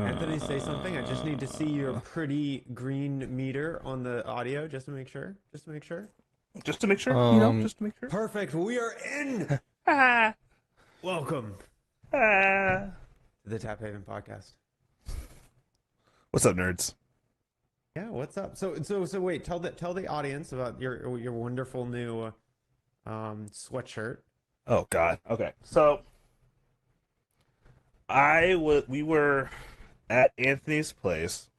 Anthony, say something. I just need to see your pretty green meter on the audio just to make sure. Just to make sure. Just to make sure, Um, just to make sure. Perfect. We are in. Ah, Welcome ah. to the Taphaven Podcast. What's up, nerds? Yeah, what's up? So wait, tell the audience about your wonderful new sweatshirt. Oh God. Okay, so we were at Anthony's place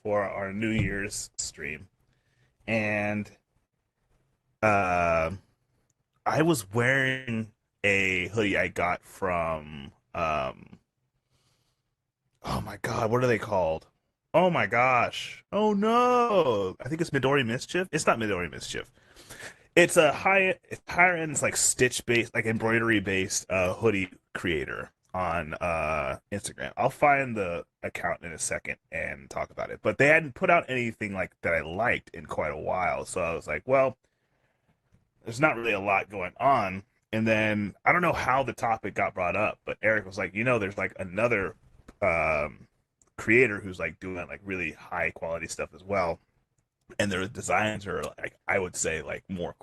for our New Year's stream, and uh, I was wearing a hoodie I got from oh my God, what are they called? Oh my gosh. Oh no. I think it's Midori Mischief. It's not Midori Mischief. It's higher end, it's like stitch based, like embroidery based hoodie creator on Instagram. I'll find the account in a second and talk about it. But they hadn't put out anything like that I liked in quite a while. So I was like, well, there's not really a lot going on. And then I don't know how the topic got brought up, but Eric was like, there's like another creator who's like doing like really high quality stuff as well, and their designs are like, I would say, like more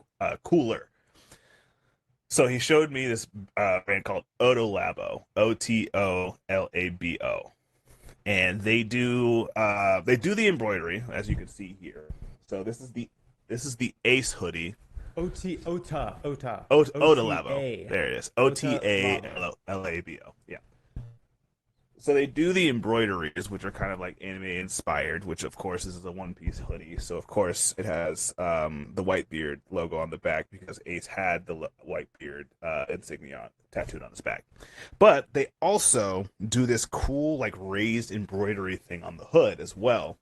cooler. So he showed me this brand called Otolabo, Otolabo, and they do the embroidery, as you can see here. So this is the Ace hoodie. Otolabo. There it is. Otalabo. Yeah. So they do the embroideries, which are kind of like anime inspired, which of course is a One Piece hoodie. So of course it has the Whitebeard logo on the back because Ace had the Whitebeard insignia tattooed on his back. But they also do this cool like raised embroidery thing on the hood as well,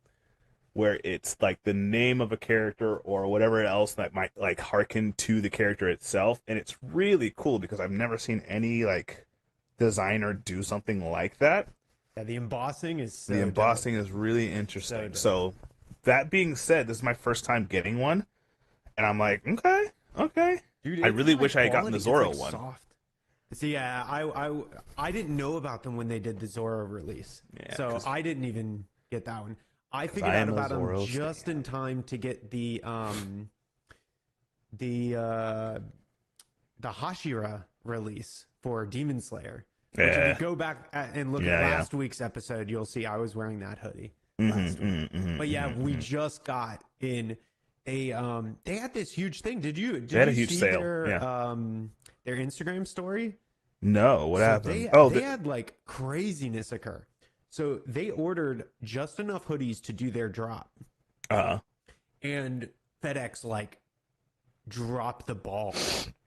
where it's like the name of a character or whatever else that might like harken to the character itself, and it's really cool because I've never seen any like designer do something like that. Yeah, the embossing is so The embossing dope. is really interesting. dope. So that being said, this is my first time getting one, and I'm like, okay. Dude, I it's really high wish I had gotten quality. the It's Zoro like one. soft. See, yeah, I didn't know about them when they did the Zoro release, Yeah, so I didn't even get that one. I figured I out am a about them Zoro just in time to get the Hashira release for Demon Slayer. Which if you Yeah, go back and look at yeah. last week's episode, you'll see I was wearing that hoodie Mm-hmm, last week. mm-hmm, But yeah, mm-hmm, we mm-hmm. just got in a they had this huge thing. Did you They had a huge see sale. Yeah. their Instagram story? No, what So happened? Oh, they had like craziness occur. So they ordered just enough hoodies to do their drop. uh, And FedEx like dropped the ball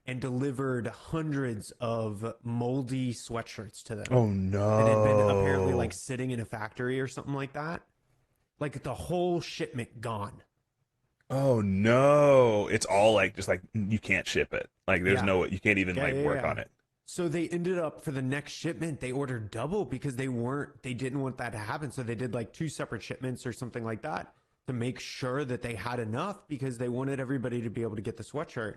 and delivered hundreds of moldy sweatshirts to them oh that had been apparently like no. sitting in a factory or something like that. Like the whole shipment gone. Oh no. It's all like just like you can't ship it. Like there's Yeah. no you can't even Yeah, like yeah, work yeah. on it. So they ended up for the next shipment, they ordered double because they didn't want that to happen. So they did like two separate shipments or something like that to make sure that they had enough because they wanted everybody to be able to get the sweatshirt,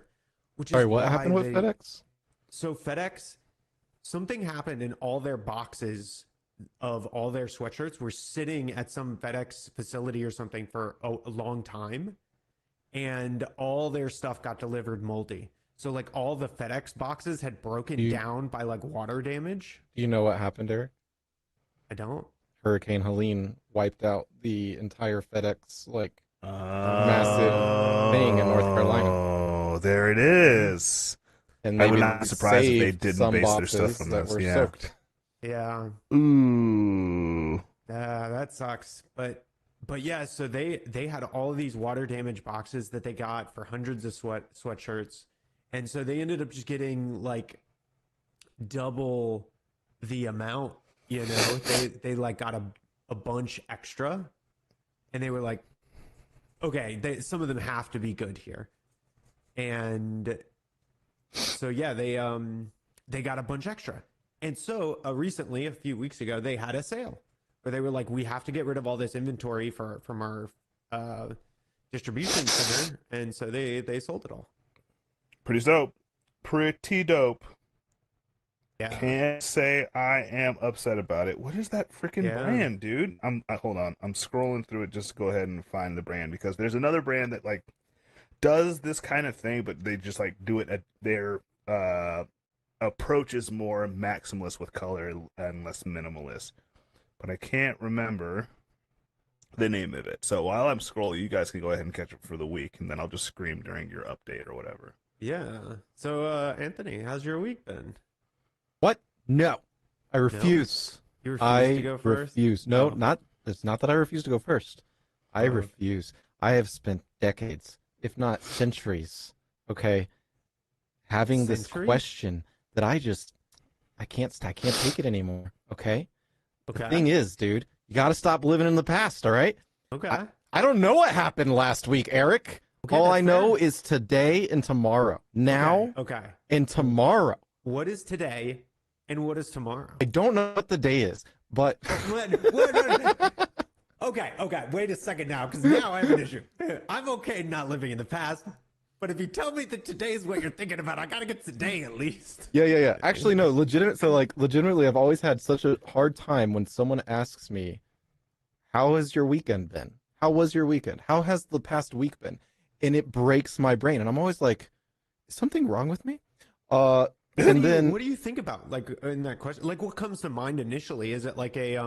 which is sorry, what why happened with FedEx? So FedEx, something happened and all their boxes of all their sweatshirts were sitting at some FedEx facility or something for a long time, and all their stuff got delivered moldy. So like all the FedEx boxes had broken Do you, down by like water damage. do you know what happened, Eric? I don't. Hurricane Helene wiped out the entire FedEx like massive thing in North Carolina, Oh, there it Mhm. is. and I they would not be surprised if they saved didn't some base their stuff boxes from that this. were Yeah. soaked. Yeah, Ooh. that sucks. But yeah, so they had all of these water damage boxes that they got for hundreds of sweatshirts, and so they ended up just getting like double the amount. They like got a bunch extra, and they were like, okay, some of them have to be good here, and so yeah, they got a bunch extra, and so recently, a few weeks ago, they had a sale where they were like, we have to get rid of all this inventory from our distribution center, and so they sold it all. Pretty dope. Pretty dope. Yeah. can't say I am upset about it. What is that freaking Yeah. brand, dude? Hold on. I'm scrolling through it just to go ahead and find the brand because there's another brand that like does this kind of thing, but they just like do it at their approach is more maximalist with color and less minimalist. But I can't remember the name of it. So while I'm scrolling, you guys can go ahead and catch up for the week, and then I'll just scream during your update or whatever. Yeah. So, Anthony, how's your week been? What? No. I refuse. You refuse to go first? Refuse. No, Oh. it's not that I refuse to go first. I Oh. refuse. I have spent decades, if not centuries, okay, having this Centuries? question that I can't take it anymore, okay? Okay. The thing is, dude, you got to stop living in the past, all right? Okay. I don't know what happened last week, Eric. Okay, All that's I know fair. is today and tomorrow. Now Okay. and tomorrow. What is today and what is tomorrow? I don't know what the day is, but Okay. Wait a second now, because now I have an issue. I'm okay not living in the past, but if you tell me that today is what you're thinking about, I gotta get today at least. yeah. Actually, no, legitimately, I've always had such a hard time when someone asks me, "How has your weekend been? How was your weekend? How has the past week been?" And it breaks my brain, and I'm always like, "Is something wrong with me?" What then do you think about like in that question? Like, what comes to mind initially? Is it like a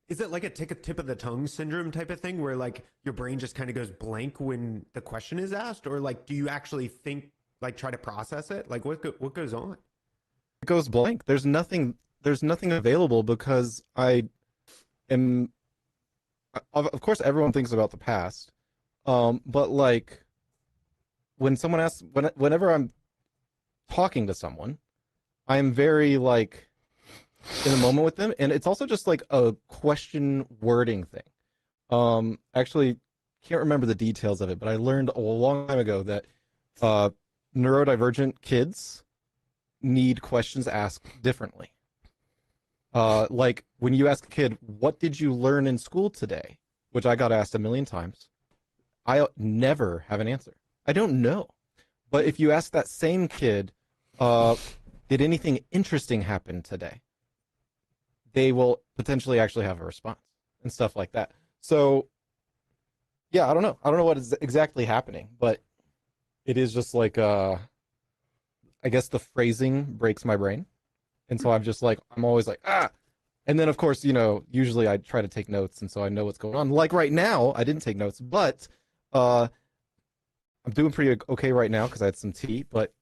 tip of the tongue syndrome type of thing where like your brain just kind of goes blank when the question is asked, or like do you actually think like try to process it? Like what goes on? it goes blank. There's nothing available because I am. Of course, everyone thinks about the past, but like when someone asks, whenever I'm talking to someone, I'm very like in the moment with them, and it's also just like a question wording thing. Actually, can't remember the details of it, but I learned a long time ago that neurodivergent kids need questions asked differently. Like when you ask a kid, "What did you learn in school today?" which I got asked a million times, I never have an answer. I don't know. But if you ask that same kid, did anything interesting happen today? They will potentially actually have a response and stuff like that. So, yeah, I don't know. I don't know what is exactly happening, but it is just like, I guess the phrasing breaks my brain. And so I'm always like, ah. And then, of course, usually I try to take notes. And so I know what's going on. Like right now, I didn't take notes, but I'm doing pretty okay right now because I had some tea, but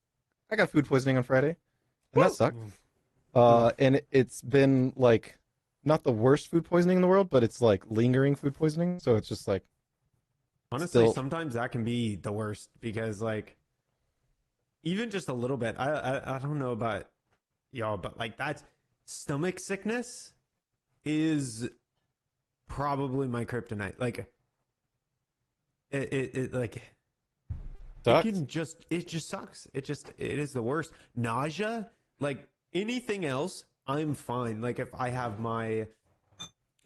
I got food poisoning on Friday. And that sucked. And it's been like not the worst food poisoning in the world, but it's like lingering food poisoning. So it's just like Honestly, sometimes that can be the worst because like even just a little bit. I don't know about y'all, but like that's stomach sickness is probably my kryptonite. Like it like sucks. it just sucks. It is the worst. Nausea, like anything else, I'm fine. Like if I have my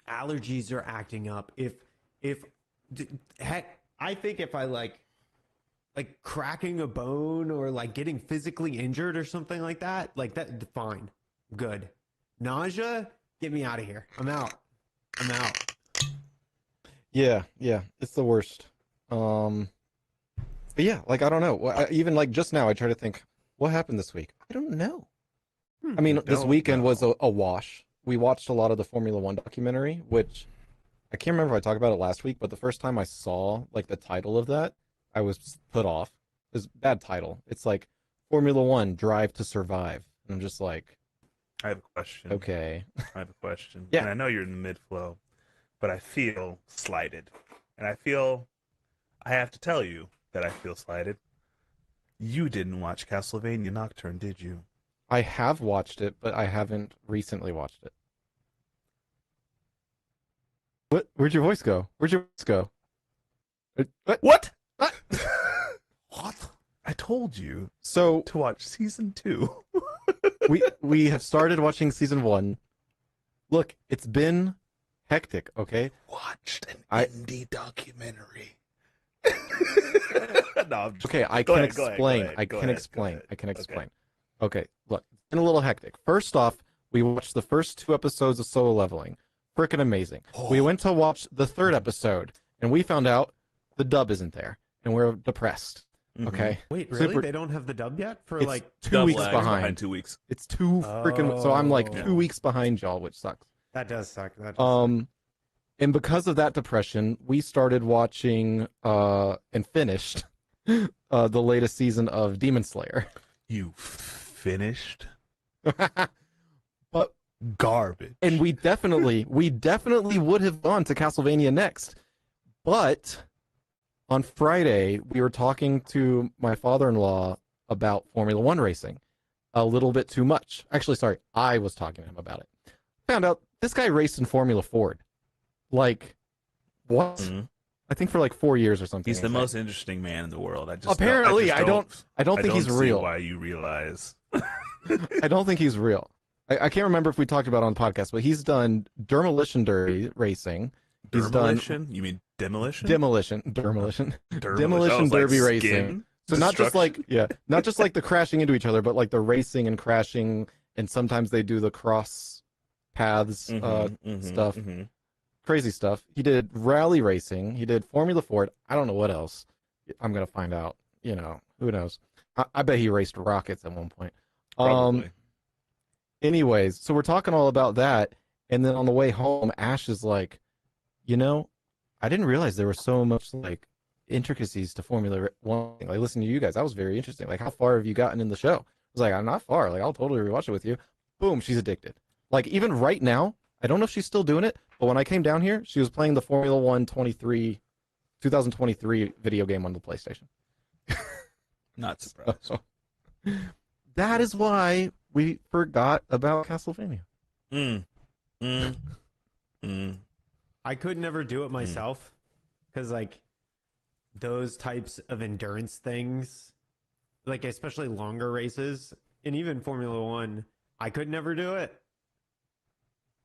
allergies are acting up, heck, I think if I like cracking a bone or like getting physically injured or something like that fine, good. Nausea, get me out of here. I'm out. Yeah, it's the worst. But yeah, like I don't know. Even like just now, I try to think, what happened this week? I don't know. I mean, this weekend was a wash. We watched a lot of the Formula One documentary, which I can't remember if I talked about it last week, but the first time I saw like the title of that, I was put off. It's a bad title. It's like Formula One Drive to Survive. And I'm just like, I have a question. okay. I have a question. Yeah. And I know you're in the mid-flow, but I feel slighted. And I have to tell you that I feel slighted. You didn't watch Castlevania Nocturne, did you? I have watched it, but I haven't recently watched it. What? Where'd your voice go? What? What? What? I told you So to watch season 2. we have started watching season 1. Look, it's been hectic, okay? Watched an indie documentary. No, Okay, I can explain. I can explain. Okay, look, been a little hectic. First off, we watched the first 2 episodes of Solo Leveling. Freaking amazing. We went to watch the 3rd episode, and we found out the dub isn't there, and we're depressed. Okay. Wait, really? They don't have the dub yet for It's like 2 weeks behind. 2 weeks. It's 2 freaking. So I'm like 2 Oh. weeks behind y'all, which sucks. that does suck. That does suck. And because of that depression, we started watching and finished the latest season of Demon Slayer. You finished But garbage. and we definitely would have gone to Castlevania next. But on Friday, we were talking to my father-in-law about Formula One racing a little bit too much. Actually, sorry, I was talking to him about it. Found out this guy raced in Formula Ford. Like, what? I think for like 4 years or something. He's the most interesting man in the world. Apparently, I don't think he's see real. Why you realize? I don't think he's real. I can't remember if we talked about it on the podcast, but he's done Demolition Derby racing. He's Demolition? You mean demolition? Demolition Derby racing. So not just like the crashing into each other, but like the racing and crashing, and sometimes they do the cross paths stuff. Crazy stuff. He did rally racing. He did Formula Ford. I don't know what else. I'm gonna find out. You know, who knows? I bet he raced rockets at one point. Probably. Anyways, so we're talking all about that, and then on the way home, Ash is like, you know, I didn't realize there was so much like intricacies to Formula One. Like listening to you guys, that was very interesting. Like, how far have you gotten in the show? I was like, I'm not far. Like, I'll totally rewatch it with you. Boom, she's addicted. Like, even right now, I don't know if she's still doing it, but when I came down here, she was playing the Formula One 2023 video game on the PlayStation. Not surprised. So, that is why we forgot about Castlevania. I could never do it myself because like those types of endurance things, like especially longer races and even Formula One, I could never do it.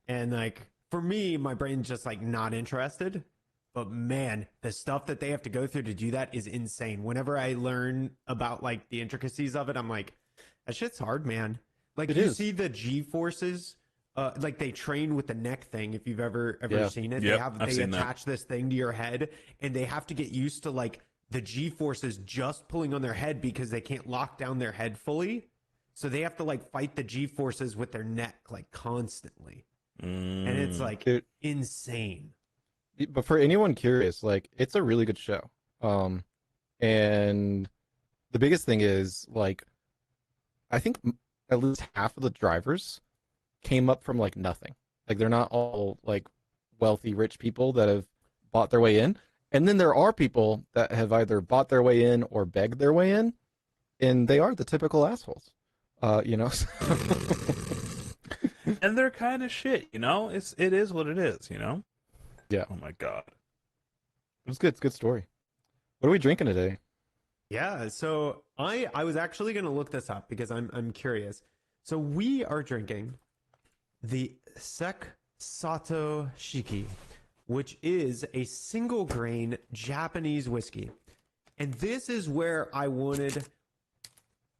And like for me, my brain's just like not interested. But man, the stuff that they have to go through to do that is insane. Whenever I learn about like the intricacies of it, I'm like, that shit's hard, man. Like you see the G forces, like they train with the neck thing. If you've ever seen it, they attach this thing to your head, and they have to get used to like the G forces just pulling on their head because they can't lock down their head fully. So they have to like fight the G forces with their neck like constantly, and it's like insane. But for anyone curious, like it's a really good show. And the biggest thing is like, I think at least half of the drivers came up from like nothing. Like they're not all like wealthy, rich people that have bought their way in. And then there are people that have either bought their way in or begged their way in, and they are the typical assholes. You know. And they're kind of shit, you know. It is what it is, you know. Yeah. Oh my god. It was good. It's a good story. What are we drinking today? Yeah, so I was actually going to look this up because I'm curious. So we are drinking the Sek Sato Shiki, which is a single grain Japanese whiskey. And this is where I wanted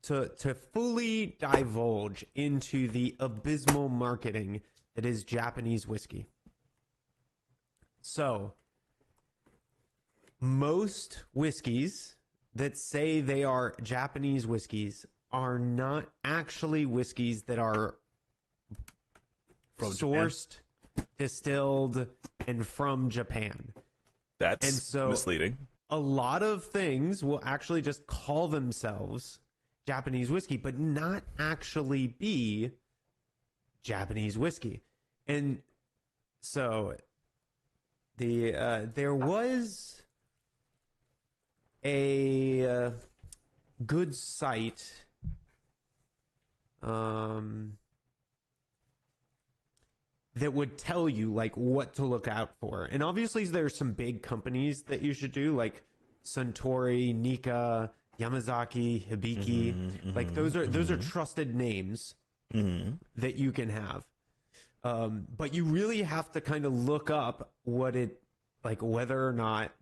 to fully divulge into the abysmal marketing that is Japanese whiskey. So, most whiskeys that say they are Japanese whiskeys are not actually whiskeys that are sourced, distilled, and from Japan. That's misleading. A lot of things will actually just call themselves Japanese whiskey, but not actually be Japanese whiskey. And so there was a good site that would tell you like what to look out for. And obviously there's some big companies that you should do, like Suntory, Nikka, Yamazaki, Hibiki. Like those are trusted names that you can have. But you really have to kind of look up what it, like whether or not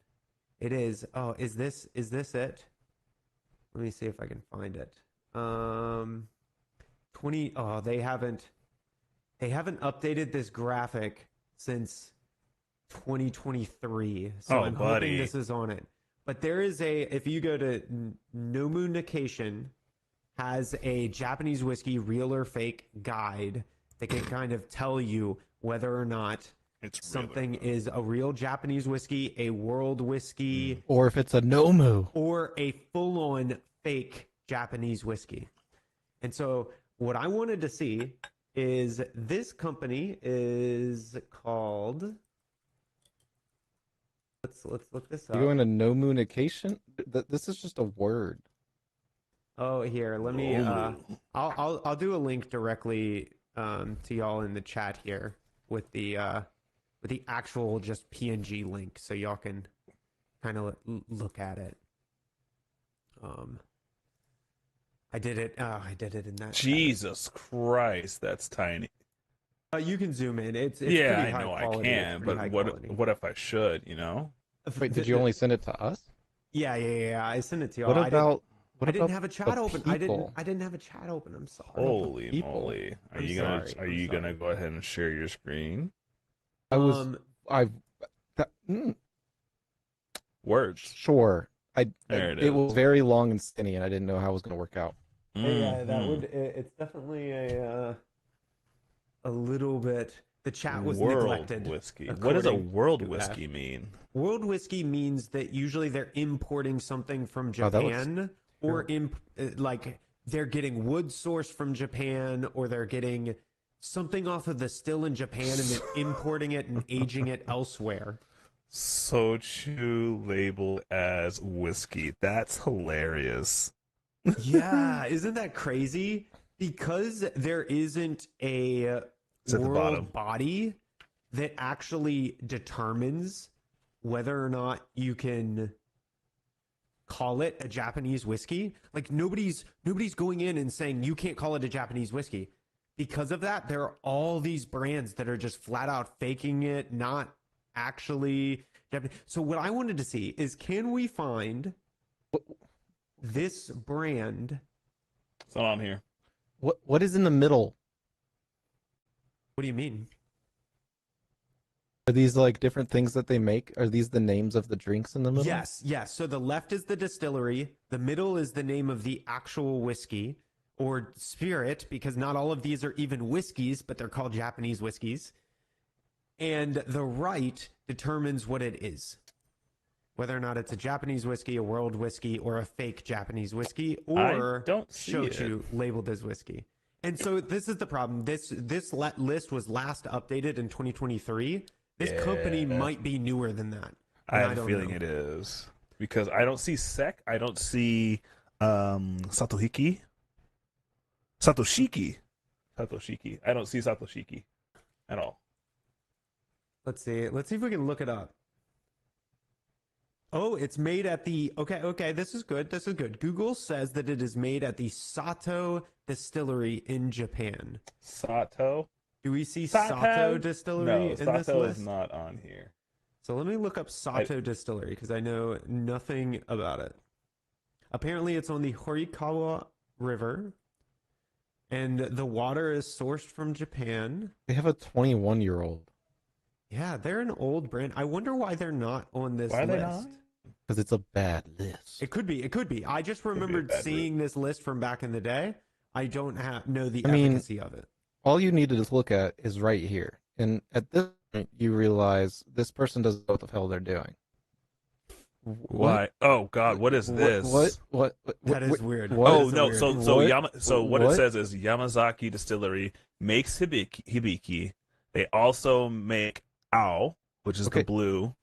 it is. Oh, is this it? Let me see if I can find it. 20. Oh, they haven't updated this graphic since 2023. So I'm hoping this is on it. But there is if you go to Nomunication, has a Japanese whiskey real or fake guide that can kind of tell you whether or not something is a real Japanese whiskey, a world whiskey, or if it's a Nomu, or a full-on fake Japanese whiskey. And so what I wanted to see is this company is called. Let's look this up. You're going to Nomunication? This is just a word. Oh, here, let me. I'll do a link directly to y'all in the chat here with the actual just PNG link, so y'all can kind of look at it. I did it in that. Jesus Christ, that's tiny. You can zoom in. It's yeah, pretty I high know quality. I can, but what if I should? You know? Wait, did you only send it to us? Yeah. I sent it to y'all. What about? I didn't have a chat open. I didn't have a chat open. I'm sorry. Holy moly! Are you gonna go ahead and share your screen? Words. Sure. There it was very long and skinny, and I didn't know how it was going to work out. Yeah, that would. It's definitely a little bit. The chat was neglected. Whiskey. What does a world whiskey mean? World whiskey means that usually they're importing something from Japan, or like they're getting wood sourced from Japan, or they're getting something off of the still in Japan and then importing it and aging it elsewhere. Soju labeled as whiskey. That's hilarious. Yeah, isn't that crazy? Because there isn't a world body that actually determines whether or not you can call it a Japanese whiskey. Like nobody's going in and saying you can't call it a Japanese whiskey. Because of that, there are all these brands that are just flat out faking it, not actually Japanese. So what I wanted to see is, can we find this brand? It's not on here. What is in the middle? What do you mean? Are these like different things that they make? Are these the names of the drinks in the middle? Yes. So the left is the distillery. The middle is the name of the actual whiskey or spirit, because not all of these are even whiskeys, but they're called Japanese whiskeys. And the right determines what it is. Whether or not it's a Japanese whiskey, a world whiskey, or a fake Japanese whiskey, or shochu labeled as whiskey. And so this is the problem. This list was last updated in 2023. This company might be newer than that. I have a feeling it is. Because I don't see Sek. I don't see Satoshiki. I don't see Satoshiki at all. Let's see if we can look it up. Oh, it's made at the okay. This is good. Google says that it is made at the Sato Distillery in Japan. Sato? Do we see Sato Distillery in this list? Sato is not on here. So let me look up Sato Distillery because I know nothing about it. Apparently, it's on the Horikawa River, and the water is sourced from Japan. They have a 21-year-old. Yeah, they're an old brand. I wonder why they're not on this list. Why are they not? Because it's a bad list. It could be. I just remembered seeing this list from back in the day. I don't know the efficacy of it. All you need to just look at is right here. And at this point, you realize this person doesn't know what the hell they're doing. Why? Oh God! What is this? What? That is weird. Oh no! So what it says is Yamazaki Distillery makes hibiki. They also make Ao, which is the blue,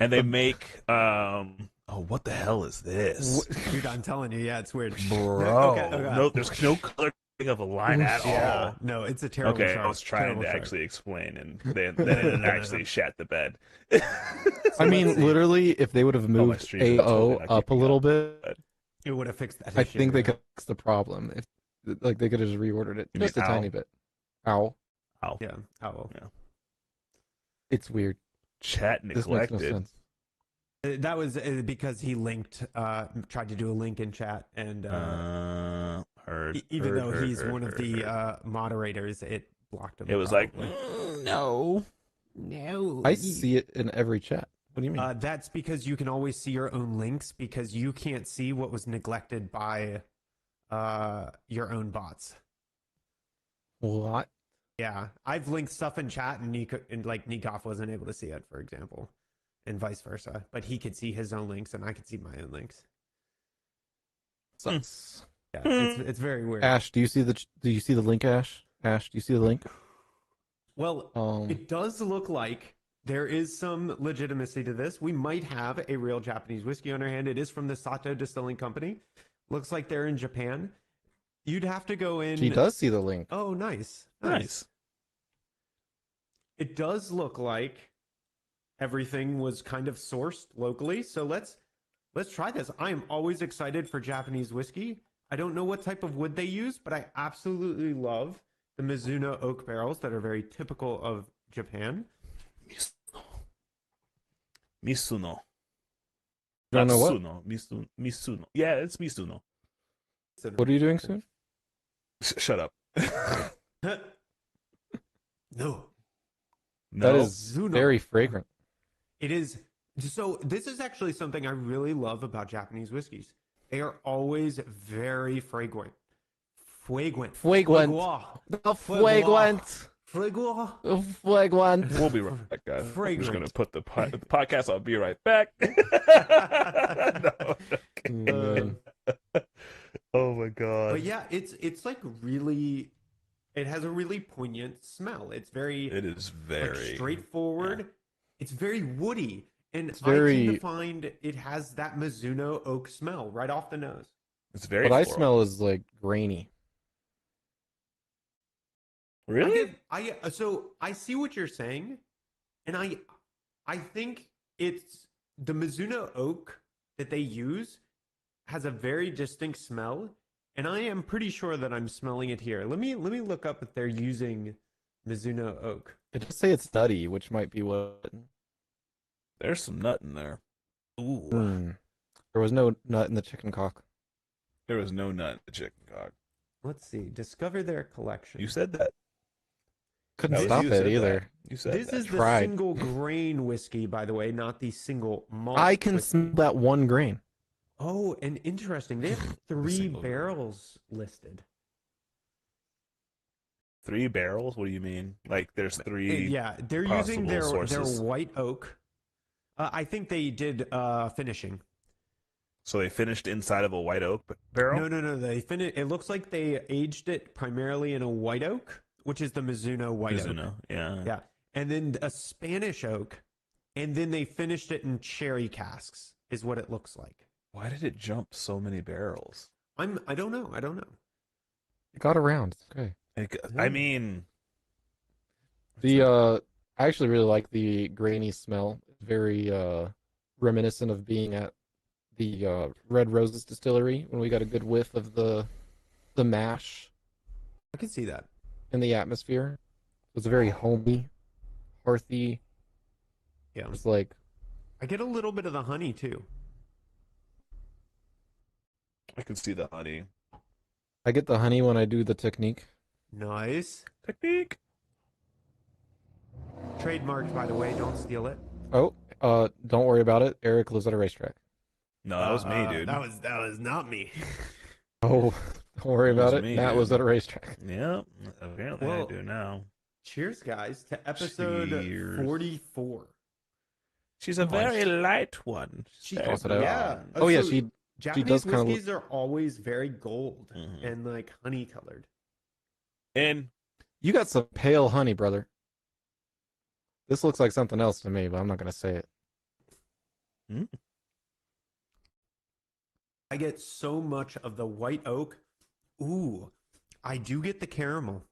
and they make what the hell is this? Dude, I'm telling you, yeah, it's weird, bro. No, there's no color of a line at all. No, it's a terrible. Okay, chart. I was trying to actually explain, and they didn't actually shat the bed. I mean, literally, if they would have moved AO up a little bit, it would have fixed that. I think they could fix the problem. If they could have just reordered it just a tiny bit. Ao. Yeah. Owl. Yeah. It's weird. Chat neglected. This makes no sense. That was because he linked, tried to do a link in chat, and all Even though he's one of the moderators, it blocked him. It was probably. like, no. I see it in every chat. What do you mean? That's because you can always see your own links because you can't see what was neglected by your own bots. What? Yeah, I've linked stuff in chat and Nikoff wasn't able to see it, for example, and vice versa. But he could see his own links and I could see my own links. Sucks. Yeah, it's very weird. Ash, do you see the link, Ash? Ash, do you see the link? Well, it does look like there is some legitimacy to this. We might have a real Japanese whiskey on our hand. It is from the Sato Distilling Company. Looks like they're in Japan. You'd have to go in. She does see the link. Oh, nice. It does look like everything was kind of sourced locally. So let's try this. I am always excited for Japanese whiskey. I don't know what type of wood they use, but I absolutely love the Mizuno oak barrels that are very typical of Japan. Misuno. You don't know what? Misuno. Yeah, it's Misuno. What are you doing soon? Shut up. No. That is very fragrant. It is. So this is actually something I really love about Japanese whiskeys. They are always very fragrant. Fragrant. Fragrant. We'll be right back, guys. I'm just going to put the podcast on. Be right back. Oh my god. But yeah, it's like really, it has a really poignant smell. It is very straightforward. Yeah. It's very woody. And I tend to find it has that Mizuno oak smell right off the nose. It's very What floral. I smell is like grainy. Really? So I see what you're saying, and I think it's the Mizuno oak that they use has a very distinct smell, and I am pretty sure that I'm smelling it here. Let me look up if they're using Mizuno oak. It does say it's nutty, which might be what. There's some nut in there. Ooh. There was no nut in the chicken cock. There was no nut in the chicken cock. Let's see. Discover their collection. You said that. Couldn't stop it either. That. You said this that. is the single grain whiskey, by the way, not the single malt. I can smell that one grain. Oh, and interesting. They have 3 barrels listed. 3 barrels? What do you mean? Like there's 3? Yeah, they're using their white oak. I think they did finishing. So they finished inside of a white oak barrel? No. They finished. It looks like they aged it primarily in a white oak, which is the Mizuno white oak. Yeah. And then a Spanish oak, and then they finished it in cherry casks, is what it looks like. Why did it jump so many barrels? I don't know. It got around. Okay. I mean, I actually really like the grainy smell. Very reminiscent of being at the Red Roses distillery when we got a good whiff of the mash. I can see that in the atmosphere. It was very homey, hearthy. Yeah, it's like I get a little bit of the honey too. I can see the honey. I get the honey when I do the technique. Nice technique. Trademarked, by the way. Don't steal it. Oh, don't worry about it. Eric lives at a racetrack. No, that was me, dude. That was not me. Oh, don't worry about it. Matt was at a racetrack. Yeah, apparently I do now. Cheers, guys, to episode 44. She's a very light one. Yeah. Oh yeah, she Japanese does kind whiskeys are always very gold and like honey colored. And you got some pale honey, brother. This looks like something else to me, but I'm not going to say it. I get so much of the white oak. Ooh, I do get the caramel.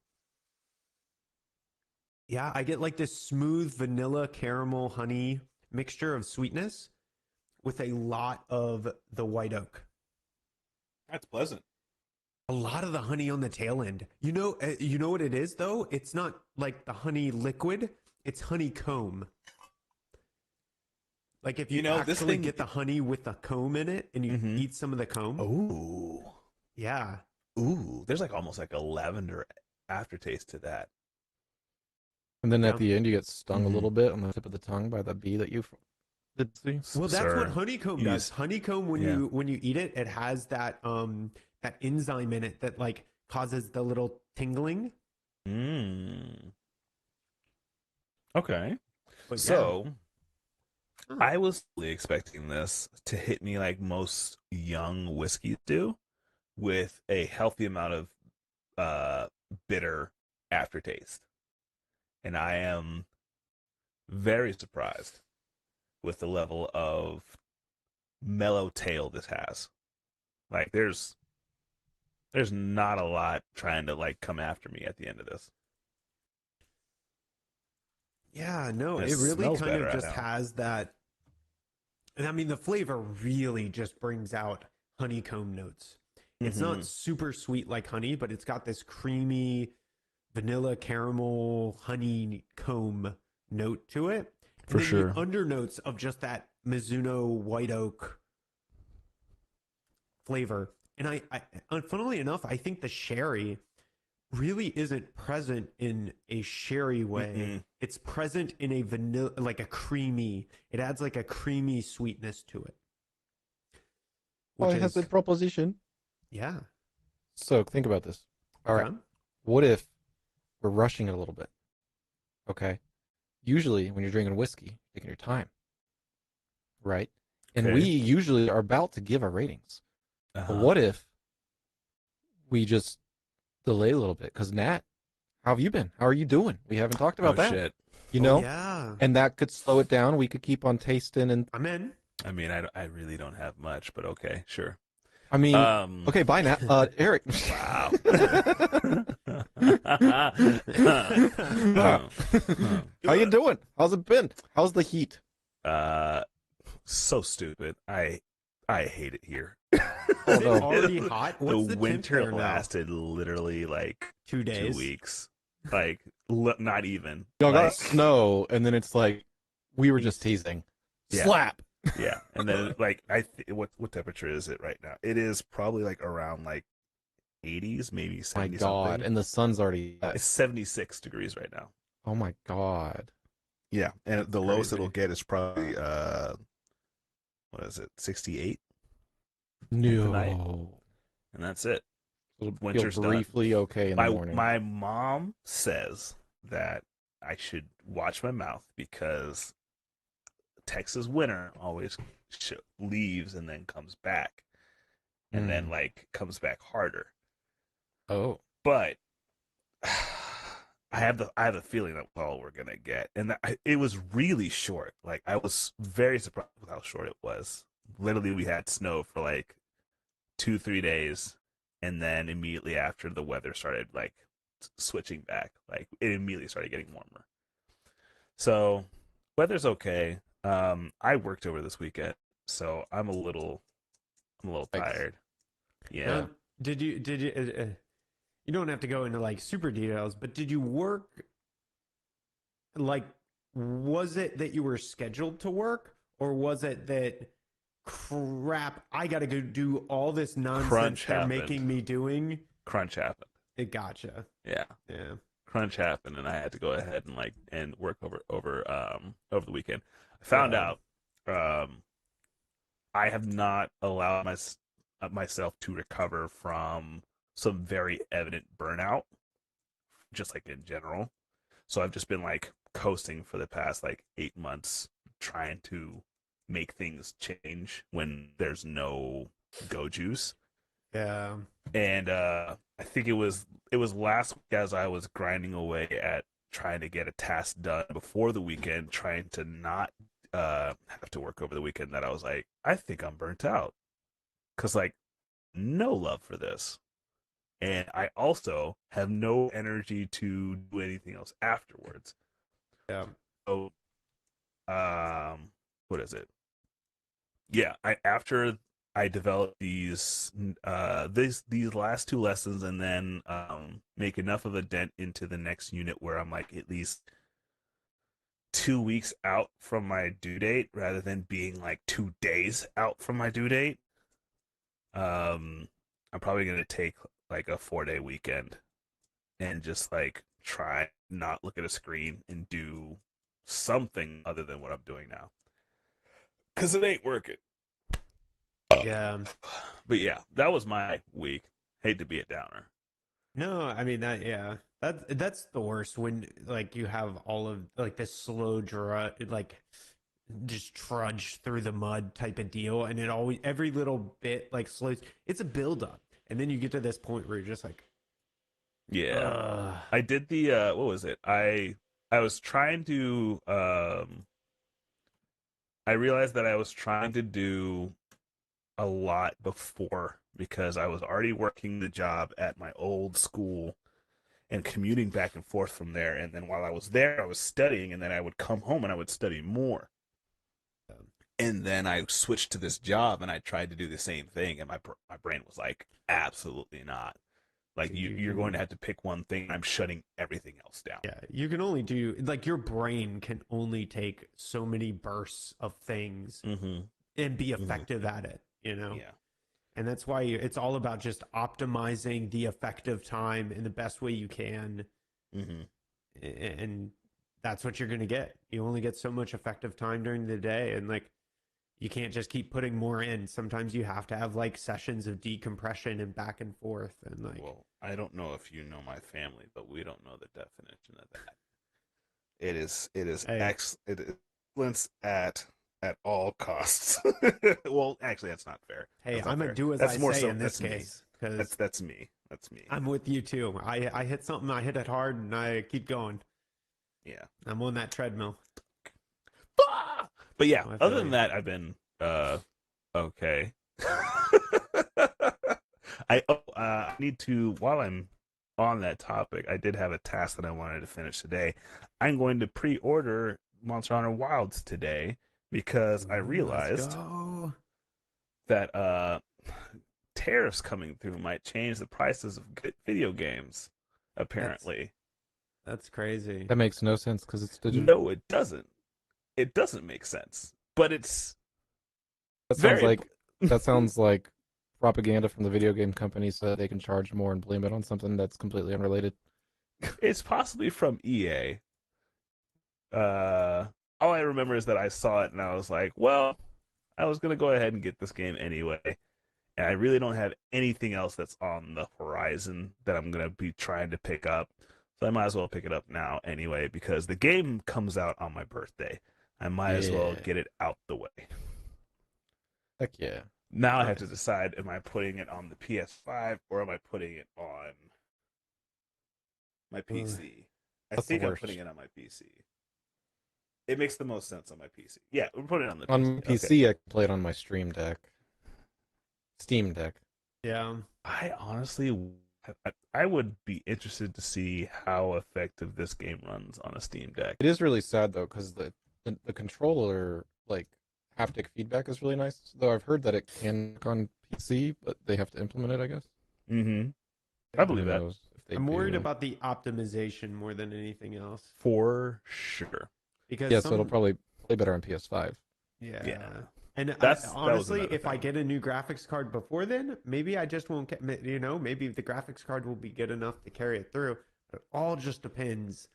Yeah, I get like this smooth vanilla caramel honey mixture of sweetness with a lot of the white oak. That's pleasant. A lot of the honey on the tail end. You know what it is though? It's not like the honey liquid. It's honeycomb. Like if you actually get the honey with the comb in it and you eat some of the comb. Oh. Yeah. Ooh, there's like almost like a lavender aftertaste to that. And then Yeah. at the end, you get stung a Mhm. little bit on the tip of the tongue by the bee that you did see. Well, that's what Sir, honeycomb you does. Honeycomb, yeah. when you eat it, it has that enzyme in it that like causes the little tingling. Mm. Okay. But So yeah. I was really expecting this to hit me like most young whiskeys do, with a healthy amount of uh bitter aftertaste. And I am very surprised with the level of mellow tail this has. Like there's not a lot trying to like come after me at the end of this. Yeah, no, And it it really smells kind better of right just now. has that. And I mean, the flavor really just brings out honeycomb notes. It's not Mm-hmm. super sweet like honey, but it's got this creamy vanilla caramel honeycomb note to it. And For then the sure. undernotes of just that Mizuno white oak flavor. And funnily enough, I think the sherry really isn't present in a sherry way. Mm-mm. It's present in a vanilla, like a creamy, it adds like a creamy sweetness to it, Oh, which it has is, a proposition. yeah. So think about this. All right. Okay. What if we're rushing it a little bit? Okay. Usually, when you're drinking whiskey, you're taking your time, right? And we Okay. usually are about to give our ratings. But Uh-huh. what if we just delay a little bit? Because Nat, how have you been? How are you doing? We haven't talked Oh about that, shit. you Oh, know? yeah. And that could slow it down. We could keep on tasting. And I'm in. I mean, I really don't have much, but okay, sure. I mean, Um. okay, bye, Nat. Eric. Wow. How you doing? How's it been? How's the heat? uh, so stupid. I hate it here. Oh, Is it no. already hot? What's the temp winter there now? lasted literally like 2 2 days. weeks. Like not even. Y'all got Like, snow, and then it's like, we were just teasing. Yeah. Slap. yeah, and then like what temperature is it right now? It is probably like around like 80s, maybe My 70 God. something. And the sun's already. It's 76 degrees right now. Oh my God. Yeah, and That's the lowest crazy. it'll get is probably what is it, 68, tonight. No. And that's it. It'll Winter's feel done. briefly okay in the My morning. my mom says that I should watch my mouth because Texas winter always leaves and then comes back, and then like comes back harder. Oh. But I have the feeling that all we're gonna get, and it was really short. Like I was very surprised with how short it was. Literally, we had snow for like 2-3 days, and then immediately after the weather started like switching back. Like it immediately started getting warmer. So weather's okay. I worked over this weekend, so I'm a little Thanks. tired. Yeah. Now, did you you don't have to go into like super details, but did you work like, was it that you were scheduled to work, or was it that crap, I gotta go do all this nonsense Crunch they're happened. making me doing? Crunch happened. It gotcha. Yeah. Yeah. Crunch happened, and I had to go ahead and work over the weekend. I found Yeah. out I have not allowed myself to recover from some very evident burnout, just like in general. So I've just been like coasting for the past like 8 months, trying to make things change when there's no go juice. Yeah. And I think it was last week as I was grinding away at trying to get a task done before the weekend, trying to not have to work over the weekend, that I was like, I think I'm burnt out, because like no love for this, and I also have no energy to do anything else afterwards. Yeah. So what is it? Yeah, after I developed these last two lessons, and then make enough of a dent into the next unit where I'm like at least 2 weeks out from my due date rather than being like 2 days out from my due date. I'm probably gonna take like a 4-day weekend and just like try not look at a screen and do something other than what I'm doing now. Because it ain't working. Yeah. But yeah, that was my week. Hate to be a downer. No, I mean that's the worst when like you have all of like this slow like just trudge through the mud type of deal, and it always every little bit like slows. It's a build up, and then you get to this point where you're just like, Yeah. ugh. I did the what was it? I was trying to I realized that I was trying to do a lot before because I was already working the job at my old school and commuting back and forth from there. And then while I was there, I was studying, and then I would come home and I would study more. And then I switched to this job and I tried to do the same thing, and my brain was like, absolutely not. Like Dude, you're going to have to pick one thing. I'm shutting everything else down. Yeah, you can only do like your brain can only take so many bursts of things Mm-hmm. and be effective at it, you know? Yeah. And that's why it's all about just optimizing the effective time in the best way you can. Mm-hmm. And that's what you're going to get. You only get so much effective time during the day. And like, you can't just keep putting more in. Sometimes you have to have like sessions of decompression and back and forth. And like, Well, I don't know if you know my family, but we don't know the definition of that. It is hey, it is excellence at all costs. Well, actually, that's not fair. hey, That's not I'm going to fair. do as That's I more say so. in this That's me. case. Because That's me. That's me. I'm with you too. I hit something, I hit it hard, and I keep going. Yeah. I'm on that treadmill. But yeah, I other feel than you. that, I've been okay. I need to, while I'm on that topic, I did have a task that I wanted to finish today. I'm going to pre-order Monster Hunter Wilds today because I Ooh, let's realized go. that tariffs coming through might change the prices of video games. That's Apparently, that's crazy. That makes no sense because it's digital. no, it doesn't. It doesn't make sense, but it's That sounds very. like that sounds like propaganda from the video game companies so that they can charge more and blame it on something that's completely unrelated. It's possibly from EA. Uh, all I remember is that I saw it and I was like, well, I was gonna go ahead and get this game anyway, and I really don't have anything else that's on the horizon that I'm gonna be trying to pick up. So I might as well pick it up now anyway because the game comes out on my birthday. I might as well Yeah. get it out the way. Heck yeah. Now I have to Nice. decide: am I putting it on the PS5 or am I putting it on my PC? I That's the think I'm worst. putting it on my PC. It makes the most sense on my PC. Yeah, we're putting it on the On PC. my Okay. PC, I can play it on my Stream Deck. Steam Deck. Yeah. I honestly, I would be interested to see how effective this game runs on a Steam Deck. It is really sad though, because the controller like haptic feedback is really nice. Though I've heard that it can work on PC, but they have to implement it, I guess. Mm-hmm. I believe Who that knows if they I'm worried do? about the optimization more than anything else for sure. because Yeah, so it'll probably play better on PS5. yeah. Yeah, And that was honestly, another if I thing. get a new graphics card before then, maybe I just won't get, maybe the graphics card will be good enough to carry it through. It all just depends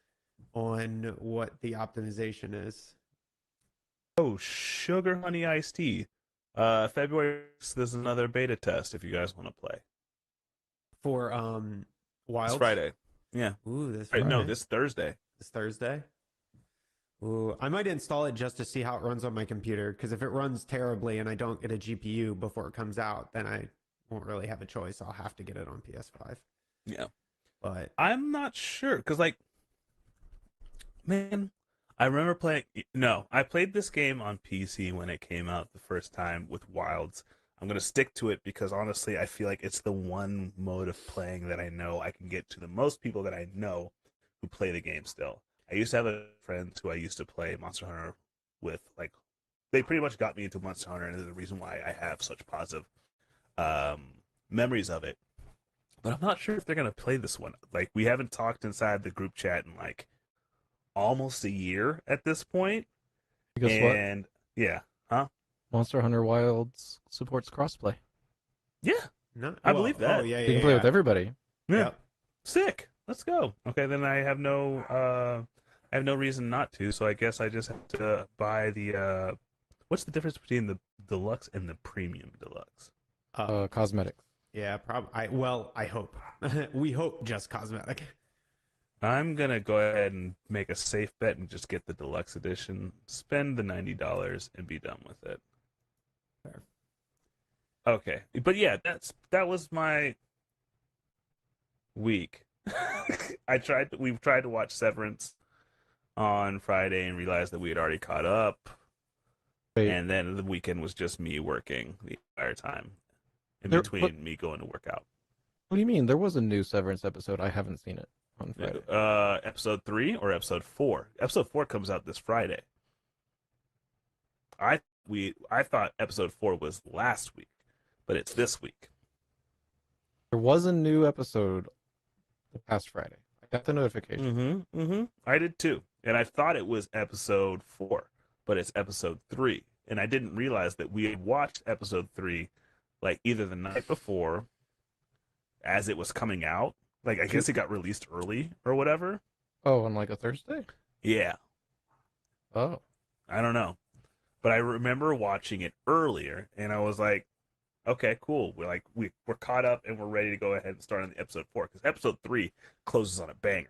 on what the optimization is. Oh, Sugar Honey Iced Tea. February 6th, there's another beta test if you guys want to play. For It's Wilds. Friday. Yeah. Ooh, this Right, no, Friday. this Thursday. This Thursday. Ooh, I might install it just to see how it runs on my computer. Because if it runs terribly and I don't get a GPU before it comes out, then I won't really have a choice. I'll have to get it on PS5. Yeah. But I'm not sure because, like, man, I remember playing. No, I played this game on PC when it came out the first time with Wilds. I'm gonna stick to it because honestly, I feel like it's the one mode of playing that I know I can get to the most people that I know who play the game still. I used to have a friend who I used to play Monster Hunter with. Like, they pretty much got me into Monster Hunter, and is the reason why I have such positive um, memories of it. But I'm not sure if they're gonna play this one. Like, we haven't talked inside the group chat in like almost a year at this point. Guess what? And yeah, huh? Monster Hunter Wilds supports crossplay. Yeah. No, I believe that. Oh yeah, You can play with everybody. Yeah. Yep. Sick. Let's go. Okay, then I have no reason not to, so I guess I just have to buy the what's the difference between the deluxe and the premium deluxe? Cosmetics. Yeah, probably. I hope. We hope just cosmetic. I'm gonna go ahead and make a safe bet and just get the deluxe edition, spend the $90 and be done with it. Fair. Okay. But yeah, that was my week. We tried to watch Severance on Friday and realized that we had already caught up. Wait. And then the weekend was just me working the entire time in There- between me going to work out. What do you mean? There was a new Severance episode. I haven't seen it on Friday. Episode 3 or episode 4? Episode 4 comes out this Friday. I thought episode 4 was last week, but it's this week. There was a new episode the past Friday. I got the notification. I did too, and I thought it was episode 4, but it's episode 3, and I didn't realize that we had watched episode 3 like either the night before, as it was coming out. Like I guess it got released early or whatever. Oh, on like a Thursday? Yeah, Oh. I don't know, but I remember watching it earlier, and I was like, okay, cool. We're caught up and we're ready to go ahead and start on the episode 4 because episode 3 closes on a banger.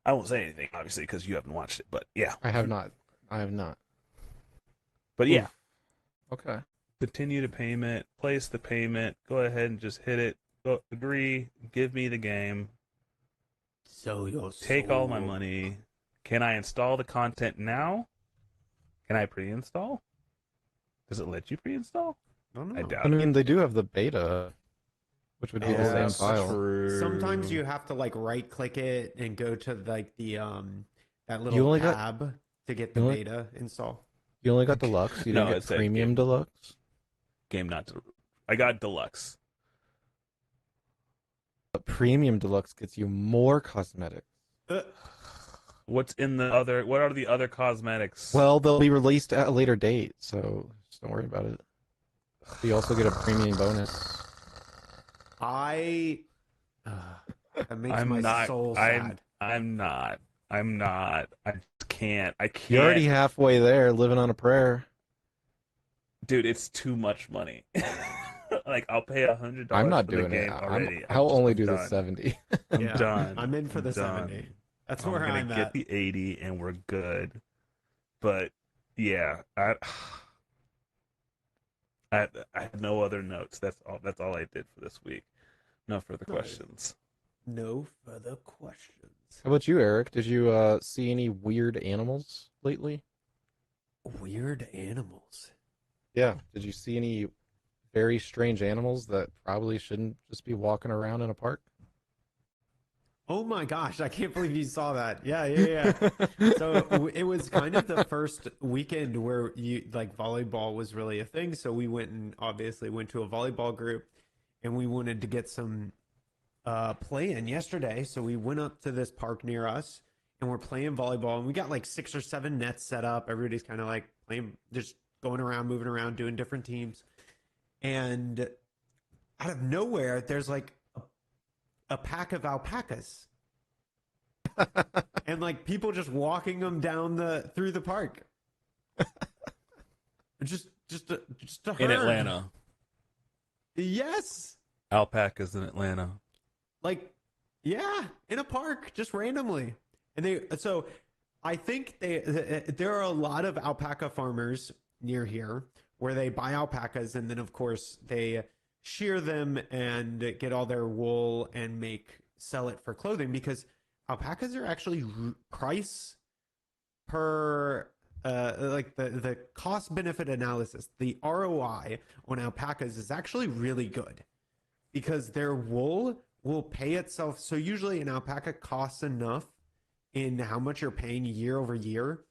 I won't say anything, obviously, because you haven't watched it, but yeah. I have not. But yeah, Okay. continue to payment, place the payment, go ahead and just hit it. Go, agree, give me the game, take all my money. Can I install the content now? Can I pre-install? Does it let you pre-install? I don't know. I doubt I it. mean, they do have the beta, which would be the same that's file. True. Sometimes you have to like right click it and go to like the that You little only got- tab to get the you only- beta install. You only got deluxe. You No, didn't it get said premium game. deluxe. Game not to. I got deluxe. But premium deluxe gets you more cosmetics. What's in the other? What are the other cosmetics? Well, they'll be released at a later date, so just don't worry about it. You also get a premium bonus. That makes I'm my not. soul sad. I'm not. I just can't. I can't. You're already halfway there, living on a prayer. Dude, it's too much money. Like I'll pay $100. I'm not for the doing it. game already. I'll only do the done. 70. I'm Yeah, done. I'm in for the done. 70. That's I'm where gonna I'm get at. the 80 and we're good. But yeah, I had no other notes. That's all I did for this week. No further Nice. questions. No further questions. How about you, Eric? Did you see any weird animals lately? Weird animals. Yeah. Did you see any very strange animals that probably shouldn't just be walking around in a park? Oh my gosh, I can't believe you saw that. Yeah. So it was kind of the first weekend where volleyball was really a thing. So we obviously went to a volleyball group and we wanted to get some play in yesterday. So we went up to this park near us and we're playing volleyball and we got like 6 or 7 nets set up. Everybody's kind of like playing, just going around, moving around, doing different teams. And out of nowhere, there's like a pack of alpacas. And like people just walking them down through the park. just a herd. In Atlanta. Yes. Alpacas in Atlanta. Like, yeah, in a park, just randomly. And so I think there are a lot of alpaca farmers near here where they buy alpacas and then of course they shear them and get all their wool and sell it for clothing, because alpacas are actually price per like the cost benefit analysis, the ROI on alpacas is actually really good because their wool will pay itself. So usually an alpaca costs enough in how much you're paying year over year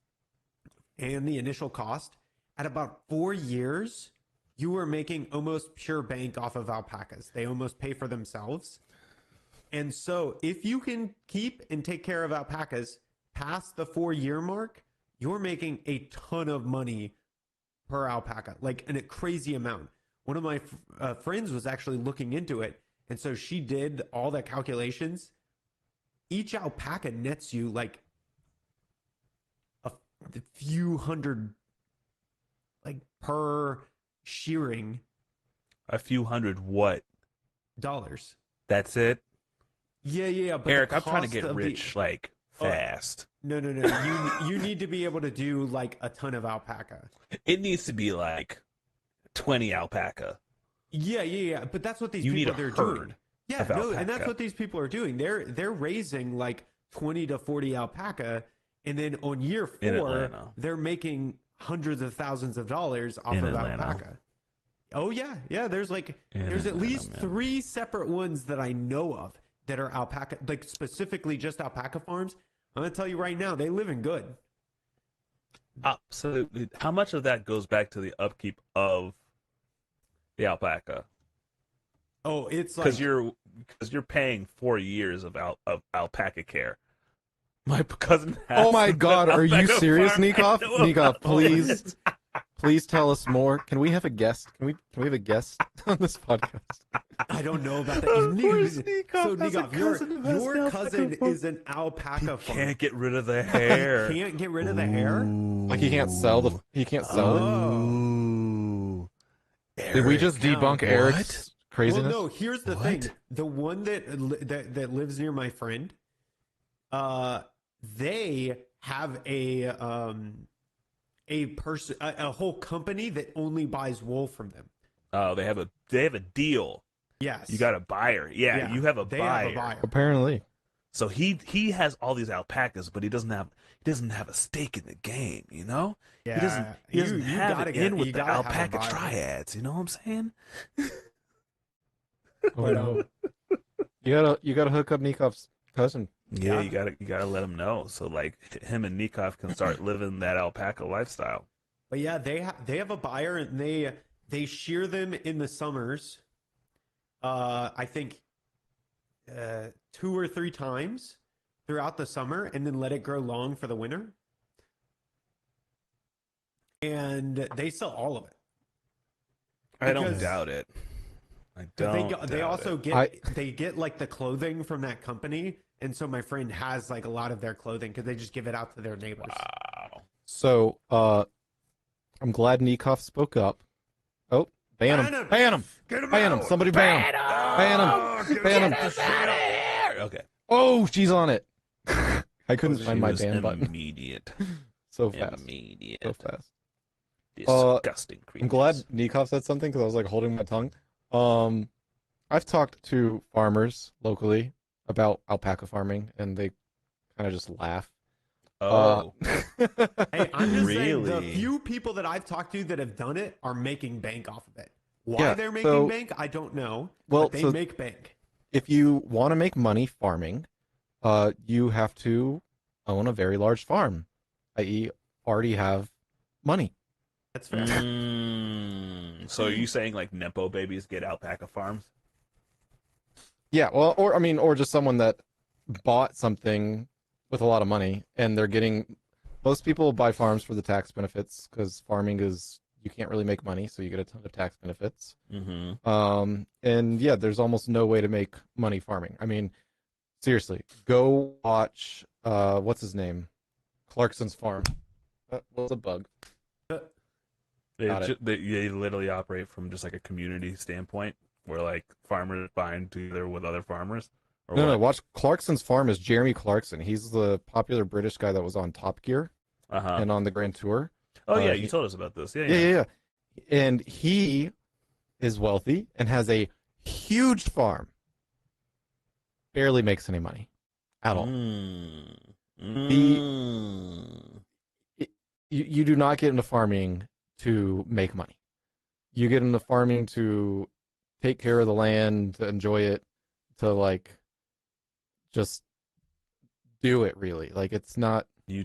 and the initial cost. At about 4 years, you are making almost pure bank off of alpacas. They almost pay for themselves. And so if you can keep and take care of alpacas past the 4-year mark, you're making a ton of money per alpaca, like a crazy amount. one of my friends was actually looking into it, and so she did all the calculations. Each alpaca nets you like a few hundred, like per shearing. A few hundred what? Dollars. That's it? Yeah. But Eric, I'm trying to get rich like fast. No. You need to be able to do like a ton of alpaca. It needs to be like 20 alpaca. Yeah. But that's what these You people need a they're herd doing. Yeah, of no, alpaca. and that's what these people are doing. They're raising like 20 to 40 alpaca, and then on year 4, they're making hundreds of thousands of dollars off of alpaca. Oh yeah. There's at least 3 separate ones that I know of that are alpaca, like specifically just alpaca farms. I'm gonna tell you right now, they live in good. Absolutely. How much of that goes back to the upkeep of the alpaca? Oh, it's like because you're paying 4 years of alpaca care. My cousin has Oh my God, are you serious, Nikov? Nikov, please. Please tell us more. Can we have a guest? Can we have a guest on this podcast? I don't know about that. Your cousin is an alpaca farmer. Can't get rid of the hair. He can't get rid of the hair? Like he can't sell it. Ooh. Did we just debunk Eric's craziness? Well, no, here's the thing. The one that lives near my friend, they have a whole company that only buys wool from them. Oh, they have a deal. Yes. You got a buyer. Yeah, you have a buyer. Apparently. So he has all these alpacas, but he doesn't have a stake in the game, you know? Yeah. He doesn't have it in with the alpaca triads, you know what I'm saying? Oh no. You gotta hook up Nikov's cousin. Yeah, you gotta let him know. So like him and Nikov can start living that alpaca lifestyle. But yeah, they have a buyer, and they shear them in the summers. I think 2 or 3 times throughout the summer, and then let it grow long for the winter. And they sell all of it. I don't doubt it. They also get like the clothing from that company, and so my friend has like a lot of their clothing because they just give it out to their neighbors. Wow. So I'm glad Nikov spoke up. Oh, ban him! Somebody ban him! Ban him! Okay. Oh, she's on it. I couldn't find my ban button. Immediate. So fast. Immediate. So fast. Disgusting creatures. I'm glad Nikov said something because I was like holding my tongue. I've talked to farmers locally about alpaca farming, and they kind of just laugh. Oh. Hey, I'm just saying, the Really? few people that I've talked to that have done it are making bank off of it. Why they're making bank, I don't know. But they make bank. If you want to make money farming, you have to own a very large farm, i.e., already have money. That's fair. So are you saying like Nepo babies get alpaca farms? Yeah, well, or just someone that bought something with a lot of money, and they're getting. Most people buy farms for the tax benefits because farming is you can't really make money, so you get a ton of tax benefits. Mm-hmm. And yeah, there's almost no way to make money farming. I mean, seriously, go watch what's his name, Clarkson's Farm. That was a bug. They literally operate from just like a community standpoint, where like farmers bind together with other farmers. Or No, watch Clarkson's Farm is Jeremy Clarkson. He's the popular British guy that was on Top Gear and on the Grand Tour. Oh yeah, you told us about this. Yeah. And he is wealthy and has a huge farm. Barely makes any money at all. You do not get into farming to make money. You get into farming to take care of the land, to enjoy it, to like just do it really. Like it's not you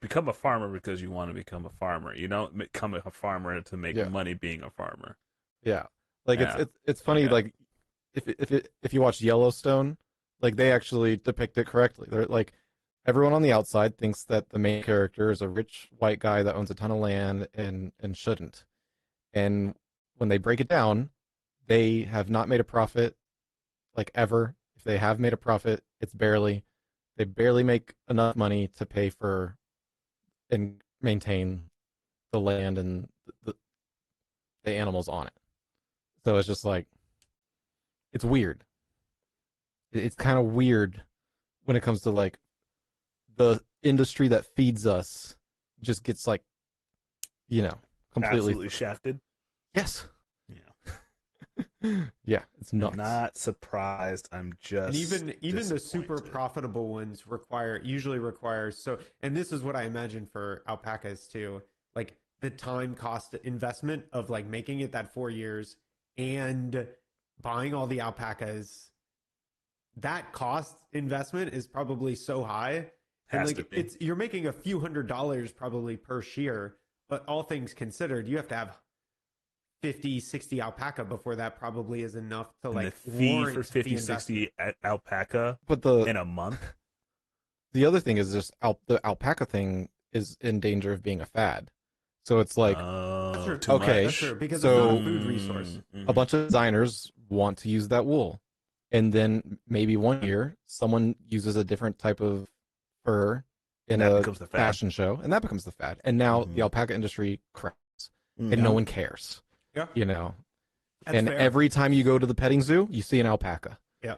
become a farmer because you want to become a farmer. You don't become a farmer to make money being a farmer. Yeah. Like it's funny like if you watch Yellowstone, like they actually depict it correctly. They're like everyone on the outside thinks that the main character is a rich white guy that owns a ton of land and shouldn't. And when they break it down, they have not made a profit like ever. If they have made a profit, they barely make enough money to pay for and maintain the land and the animals on it. So it's just like, it's weird. It's kind of weird when it comes to like the industry that feeds us just gets like, completely absolutely shafted. Yes. Yeah. Yeah, it's nuts. I'm not surprised. I'm just and even the super profitable ones usually require and this is what I imagine for alpacas too, like the time cost investment of like making it that 4 years and buying all the alpacas. That cost investment is probably so high, and like you're making a few $100s probably per shear, but all things considered, you have to have 50, 60 alpaca before that probably is enough to and like the fee warrant for 50, 60 alpaca in a month. The other thing is just the alpaca thing is in danger of being a fad. So it's like, that's true, because it's not a food resource. A bunch of designers want to use that wool. And then maybe one year someone uses a different type of fur in a fashion show, and that becomes the fad. And now the alpaca industry cracks, and no one cares. Yeah. That's and fair. Every time you go to the petting zoo, you see an alpaca. Yeah.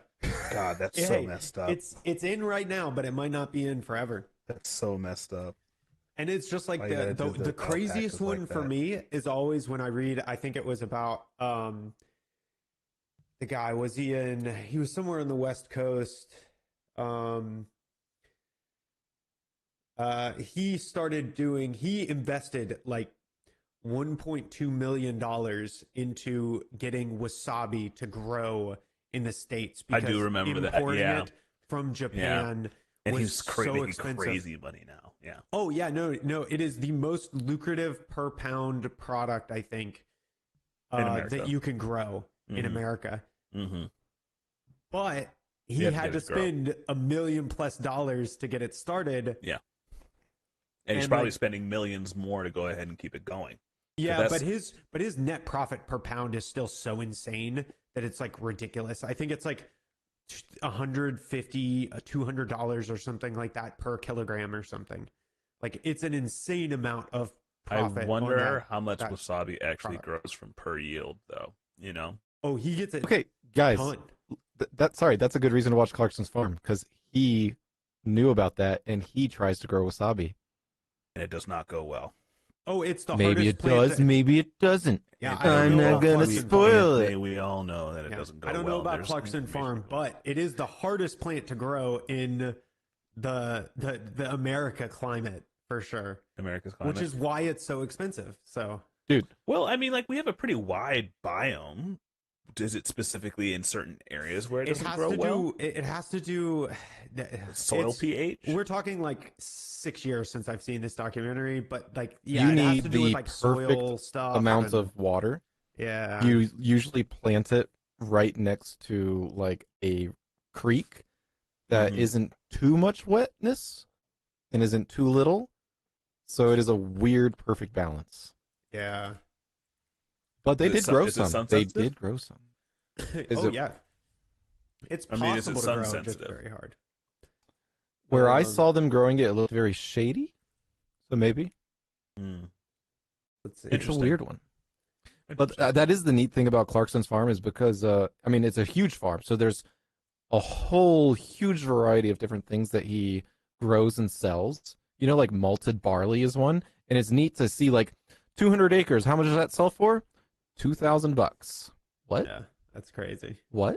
God, that's so messed up. It's in right now, but it might not be in forever. That's so messed up. And it's just like the craziest one for me is always when I read, I think it was about the guy, he was somewhere on the West Coast. He invested like $1.2 million into getting wasabi to grow in the States. I do remember that. Yeah. It from Japan. And he's crazy money now. Yeah. Oh yeah. No, it is the most lucrative per pound product, I think, that you can grow in America. Mm-hmm. But he had to spend $1 million+ to get it started. Yeah. And he's probably spending millions more to go ahead and keep it going. Yeah, but his net profit per pound is still so insane that it's like ridiculous. I think it's like $150, $200 or something like that per kilogram or something. Like it's an insane amount of profit. I wonder how much wasabi actually grows from per yield, though. Oh, he gets it. Okay, guys, that's a good reason to watch Clarkson's Farm, because he knew about that and he tries to grow wasabi. And it does not go well. Oh, it's the maybe hardest it does, maybe it doesn't. Yeah, I'm not gonna spoil it. We all know that it doesn't go well. I don't know about Clarkson Farm, but it is the hardest plant to grow in the America climate for sure. America's climate, which is why it's so expensive. So, dude, well, I mean, like we have a pretty wide biome. Is it specifically in certain areas where it doesn't grow well? It has to do soil pH. We're talking like 6 years since I've seen this documentary, but like you need it has to do the with like soil stuff, amounts of water. Yeah, you usually plant it right next to like a creek that isn't too much wetness and isn't too little, so it is a weird perfect balance. Yeah. But they did grow some. They did grow some. Yeah. It's possible to grow, just very hard. Where I saw them growing it looked very shady. So maybe. It's a weird one. But that is the neat thing about Clarkson's Farm, is because, it's a huge farm. So there's a whole huge variety of different things that he grows and sells. Like malted barley is one. And it's neat to see, like, 200 acres. How much does that sell for? $2,000. What? Yeah, that's crazy. What?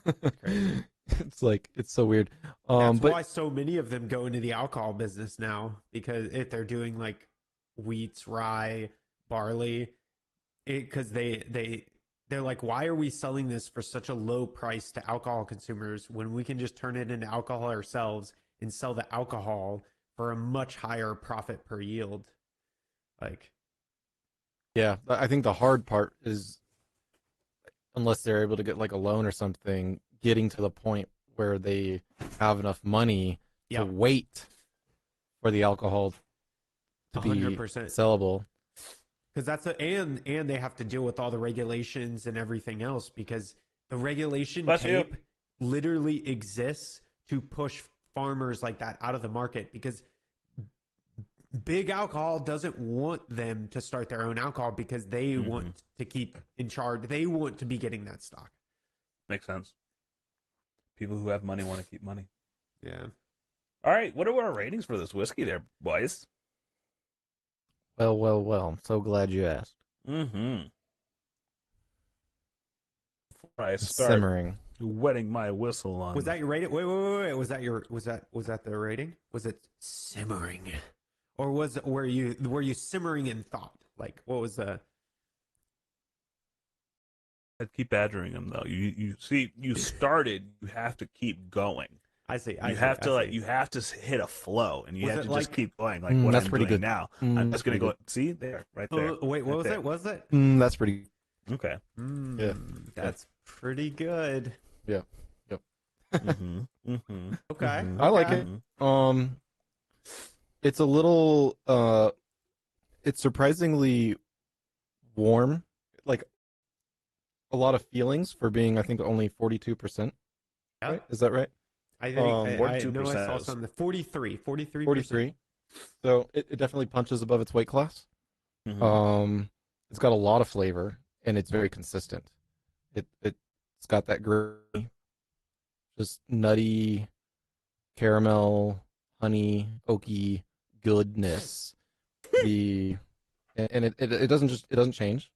That's crazy. It's so weird. That's why so many of them go into the alcohol business now, because if they're doing like wheats, rye, barley, because they're like, why are we selling this for such a low price to alcohol consumers when we can just turn it into alcohol ourselves and sell the alcohol for a much higher profit per yield? Like, yeah, I think the hard part is, unless they're able to get like a loan or something, getting to the point where they have enough money to wait for the alcohol to 100% be sellable. because and they have to deal with all the regulations and everything else because the regulation tape literally exists to push farmers like that out of the market because big alcohol doesn't want them to start their own alcohol because they want to keep in charge. They want to be getting that stock. Makes sense. People who have money want to keep money. Yeah. All right. What are our ratings for this whiskey there, boys? Well. I'm so glad you asked. Mm-hmm. Before I start Simmering. wetting my whistle on. Was that your rating? Wait. Was that the rating? Was it simmering? Or were you simmering in thought? Like what was the I'd keep badgering him though. You see, you started. You have to keep going. I see. You have to hit a flow, and you have to just keep going. Like what that's I'm pretty doing good. now. I'm just gonna go. See there, right there. Wait, what right was there. it? Was it? That's pretty. Okay. Yeah. That's pretty good. Yeah. Yep. Okay. I like it. It's a little. It's surprisingly warm. Like a lot of feelings for being, I think, only 42%. Yeah. Right? Is that right? I think I 42%. know I saw something. 43. 43. So it definitely punches above its weight class. It's got a lot of flavor and it's very consistent. It's got that gritty, just nutty, caramel, honey, oaky goodness. And it doesn't change.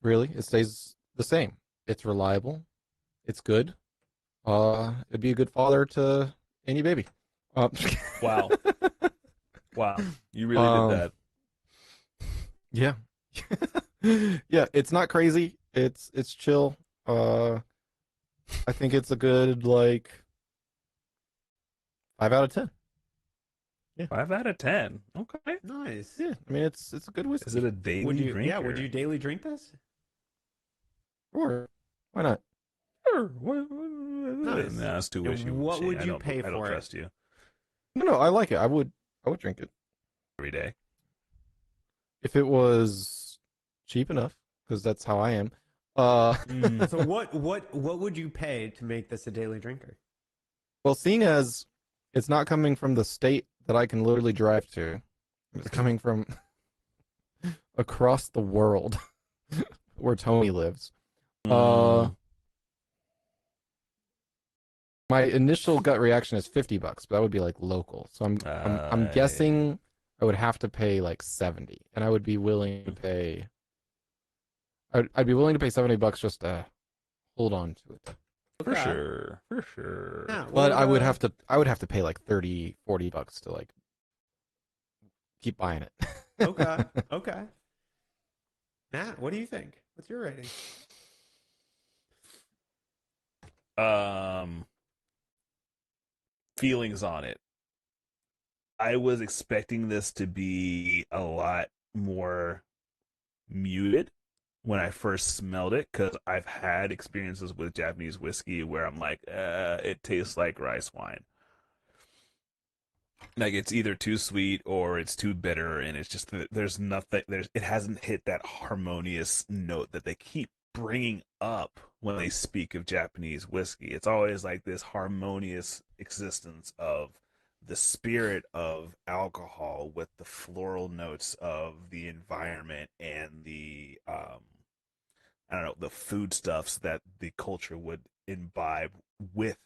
Really, it stays the same. It's reliable. It's good. It'd be a good father to any baby. Wow. Wow. You really did that. Yeah. Yeah, it's not crazy. It's chill. I think it's a good 5 out of 10. Yeah. 5 out of 10. Okay. Nice. Yeah, I mean it's a good whiskey. Is it a daily drinker? Yeah, would you daily drink this? Sure. Why not? Sure. Nice. No, it's too wishy. What would you pay I don't for it? trust you. No, I like it. I would drink it Every day. if it was cheap enough, because that's how I am. So what would you pay to make this a daily drinker? Well, seeing as it's not coming from the state that I can literally drive to, it's coming from across the world where Tony lives. My initial gut reaction is $50, but that would be local. So I'm guessing I would have to pay 70, and I would be willing to pay. I'd be willing to pay $70 just to hold on to it. For sure. Yeah, But I would have to pay $30, $40 to keep buying it. Okay. Matt, what do you think? What's your rating? Feelings on it. I was expecting this to be a lot more muted when I first smelled it, because I've had experiences with Japanese whiskey where I'm like, it tastes like rice wine. Like it's either too sweet or it's too bitter, and it's just there's nothing. It hasn't hit that harmonious note that they keep bringing up when they speak of Japanese whiskey. It's always like this harmonious existence of the spirit of alcohol with the floral notes of the environment and the the foodstuffs that the culture would imbibe with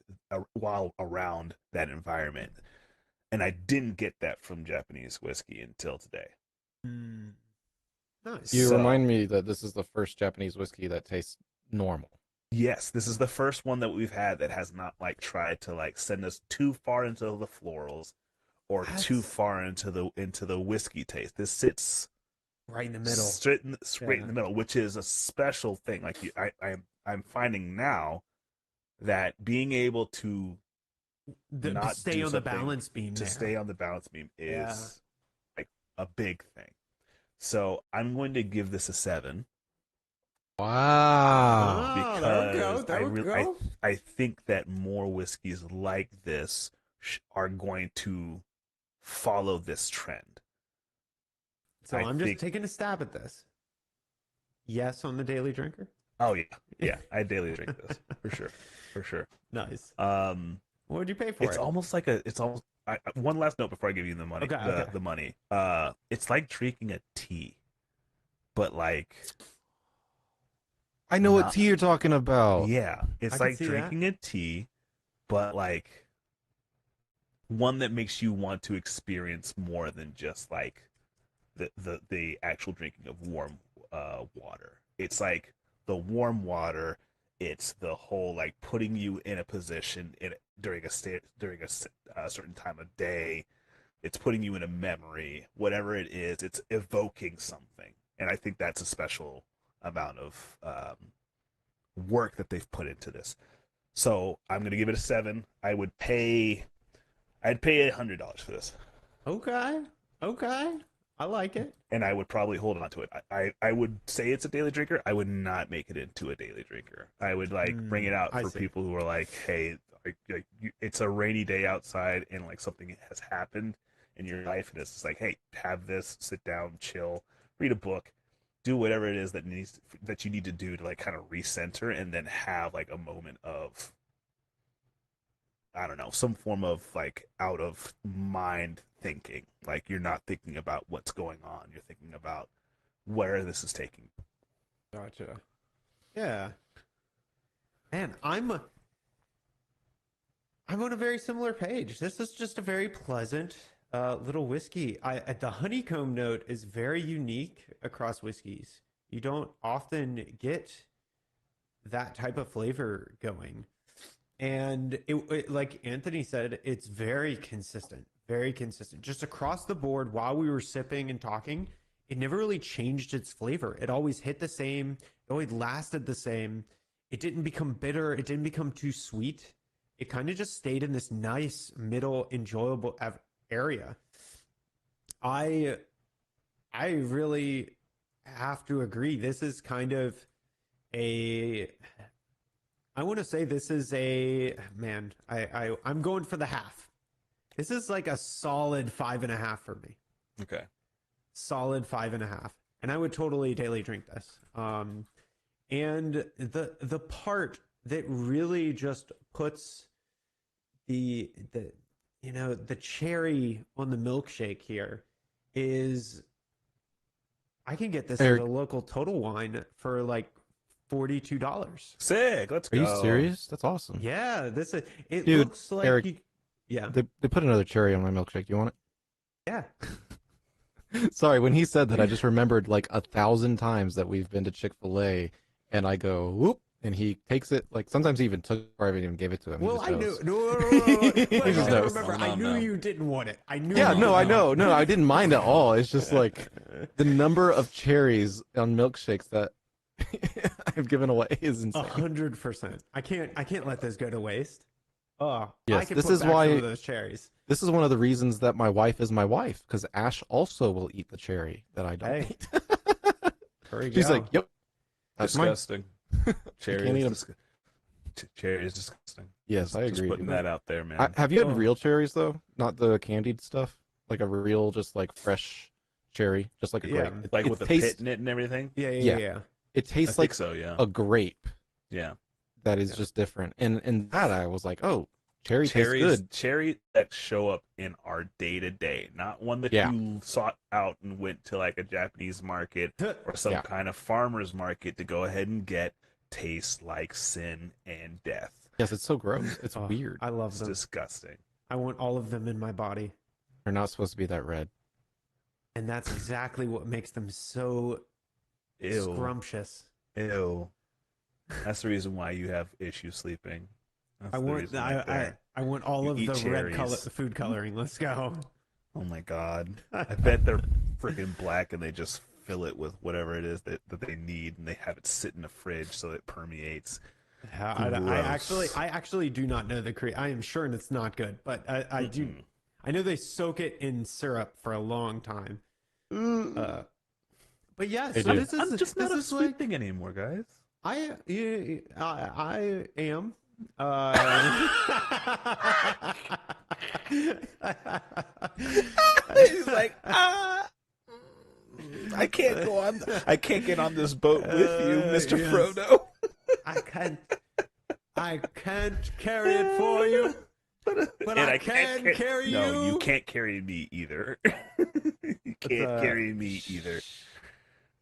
while around that environment. And I didn't get that from Japanese whiskey until today. Nice. You remind me that this is the first Japanese whiskey that tastes normal. Yes, this is the first one that we've had that has not tried to send us too far into the florals or too far into the whiskey taste. This sits right in the middle, straight in the middle, which is a special thing. I'm finding now that being able to not stay on the balance beam stay on the balance beam is a big thing. So I'm going to give this a 7. Wow. Because I think that more whiskeys like this are going to follow this trend. So I'm just taking a stab at this. Yes on the Daily Drinker. Oh yeah, I daily drink this for sure. Nice. What would you pay for it? It's almost. One last note before I give you the money. Okay. The money. It's like drinking a tea, but like. I know what tea you're talking about. Yeah, it's like drinking a tea, but like one that makes you want to experience more than just like the actual drinking of warm water. It's like the warm water. It's the whole like putting you in a position during a certain time of day. It's putting you in a memory, whatever it is. It's evoking something, and I think that's a special amount of work that they've put into this. So I'm gonna give it a 7. I'd pay $100 for this. Okay. I like it. And I would probably hold on to it. I would say it's a daily drinker. I would not make it into a daily drinker. I would like bring it out for people who are like, hey, it's a rainy day outside and like something has happened in your life, and it's just like, hey, have this, sit down, chill, read a book, do whatever it is that you need to do to like kind of recenter, and then have like a moment of, I don't know, some form of like out of mind thinking. Like you're not thinking about what's going on. You're thinking about where this is taking. Gotcha. Yeah. Man, I'm on a very similar page. This is just a very pleasant little whiskey. The honeycomb note is very unique across whiskeys. You don't often get that type of flavor going. And it like Anthony said, it's very consistent, just across the board. While we were sipping and talking, it never really changed its flavor. It always hit the same. It always lasted the same. It didn't become bitter. It didn't become too sweet. It kind of just stayed in this nice middle, enjoyable area. I really have to agree. This is kind of I want to say this is I'm going for the half. This is like a solid 5.5 for me. Okay. Solid 5.5. And I would totally daily drink this. And the part that really just puts the cherry on the milkshake here is I can get this at a local Total Wine for like $42. Sick. Let's go. Are you serious? That's awesome. Yeah, it Dude, looks like Eric, yeah. They put another cherry on my milkshake. You want it? Yeah. Sorry, when he said that, I just remembered like 1,000 times that we've been to Chick-fil-A, and I go whoop, and he takes it. Like sometimes he even took it before I even gave it to him. Well, I knew. No. He just knows. Remember, I knew you didn't want it. I knew. Yeah, no, I know. No, I didn't mind at all. It's just like the number of cherries on milkshakes that I've given away is insane. 100%. I can't let this go to waste. Oh, yes, I can this put is back why some of those cherries. This is one of the reasons that my wife is my wife, because Ash also will eat the cherry that I don't eat. She's like, "Yep, that's disgusting." Cherry is disgusting. Yes, I agree. Just putting that out there, man. Have you had real cherries though? Not the candied stuff, like a real, just like fresh cherry, just like a grape. Like with the pit in it and everything. Yeah. It tastes like a grape. Yeah. That is just different. And that I was like, oh, cherry tastes good. Cherry that show up in our day-to-day, not one that you sought out and went to like a Japanese market or some kind of farmer's market to go ahead and get. Tastes like sin and death. Yes, it's so gross. It's weird. I love them. It's disgusting. I want all of them in my body. They're not supposed to be that red. And that's exactly what makes them so scrumptious. Ew. That's the reason why you have issues sleeping. I want all of the red food coloring. Let's go. Oh my god. I bet they're freaking black and they just fill it with whatever it is that they need, and they have it sit in the fridge so it permeates. I actually do not know I am sure it's not good, but I do. I know they soak it in syrup for a long time. But yeah, so I'm just not a sweet thing anymore, guys. I am. He's like, I can't go on. I can't get on this boat with you, Mr. Yes. Frodo. I can't carry it for you, but I can carry you. No, you can't carry me either. You can't carry me either.